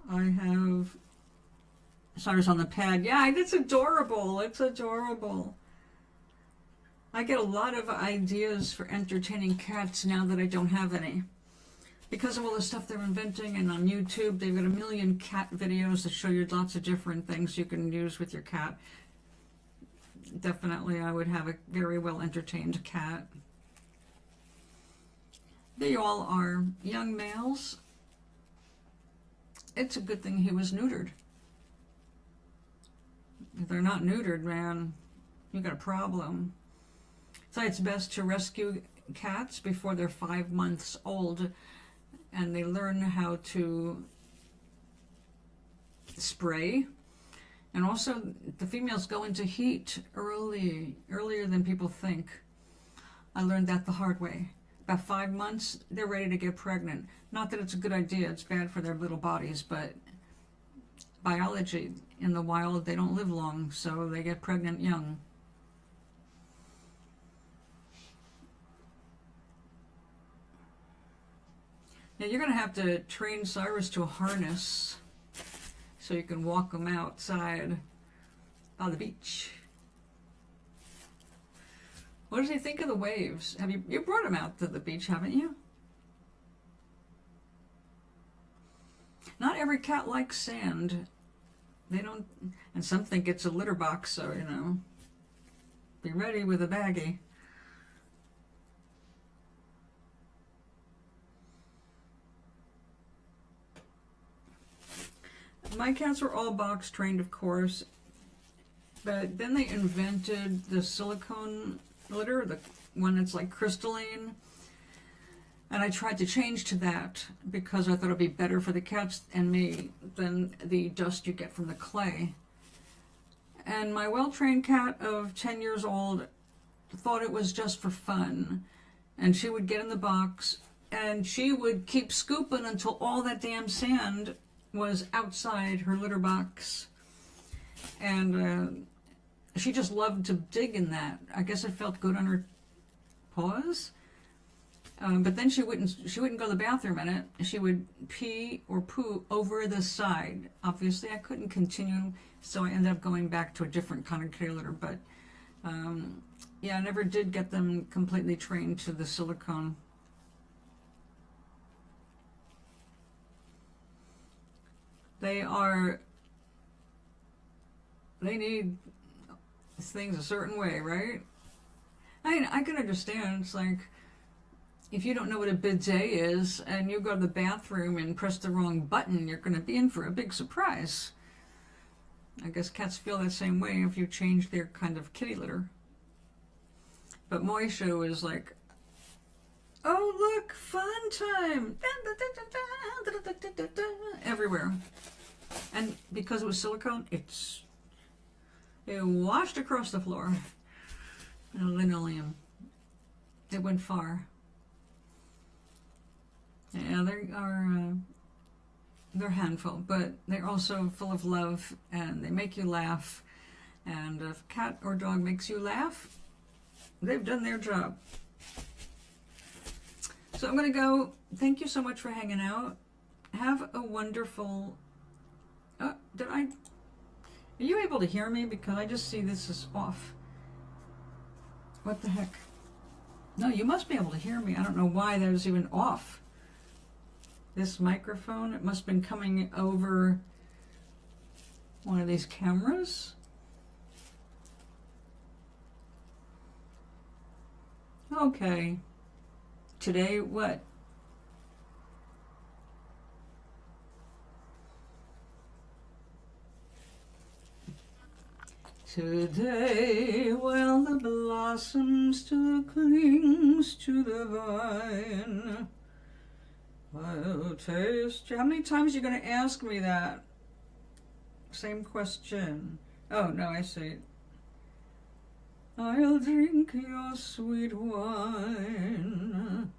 I have Cyrus on the pad. Yeah, it's adorable. It's adorable. I get a lot of ideas for entertaining cats now that I don't have any. Because of all the stuff they're inventing, and on YouTube, they've got a million cat videos that show you lots of different things you can use with your cat. Definitely, I would have a very well entertained cat. They all are young males. It's a good thing he was neutered. If they're not neutered, man, you got a problem. So it's best to rescue cats before they're 5 months old, and they learn how to spray. And also, the females go into heat earlier than people think. I learned that the hard way. About 5 months, they're ready to get pregnant. Not that it's a good idea, it's bad for their little bodies, but biology, in the wild, they don't live long, so they get pregnant young. Now you're going to have to train Cyrus to a harness so you can walk him outside by the beach. What does he think of the waves? Have you brought him out to the beach, haven't you? Not every cat likes sand. They don't, and some think it's a litter box, so, be ready with a baggie. My cats were all box trained, of course, but then they invented the silicone litter, the one that's like crystalline. And I tried to change to that because I thought it would be better for the cats and me than the dust you get from the clay. And my well-trained cat of 10 years old thought it was just for fun. And she would get in the box and she would keep scooping until all that damn sand was outside her litter box. And she just loved to dig in that. I guess it felt good on her paws. But then she wouldn't go to the bathroom in it. She would pee or poo over the side. Obviously, I couldn't continue, so I ended up going back to a different kind of kitty litter. But yeah, I never did get them completely trained to the silicone. They need things a certain way, right? I mean, I can understand. It's like, if you don't know what a bidet is and you go to the bathroom and press the wrong button, you're going to be in for a big surprise. I guess cats feel that same way if you change their kind of kitty litter. But Moisho is like, oh look, fun time! Everywhere. And because it was silicone, it washed across the floor. And linoleum. It went far. Yeah, they're a handful, but they're also full of love, and they make you laugh. And if a cat or dog makes you laugh, they've done their job. So I'm going to go. Thank you so much for hanging out. Have a wonderful... are you able to hear me? Because I just see this is off. What the heck? No, you must be able to hear me. I don't know why that was even off. This microphone, it must have been coming over one of these cameras. Okay. Today, what? Today, while the blossom still clings to the vine, I'll taste. How many times are you going to ask me that? Same question. Oh, no, I see. I'll drink your sweet wine.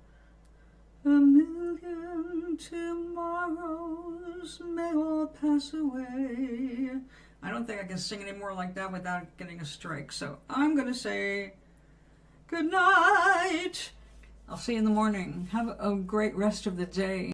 A million tomorrows may all pass away. I don't think I can sing any more like that without getting a strike. So I'm going to say good night. I'll see you in the morning. Have a great rest of the day.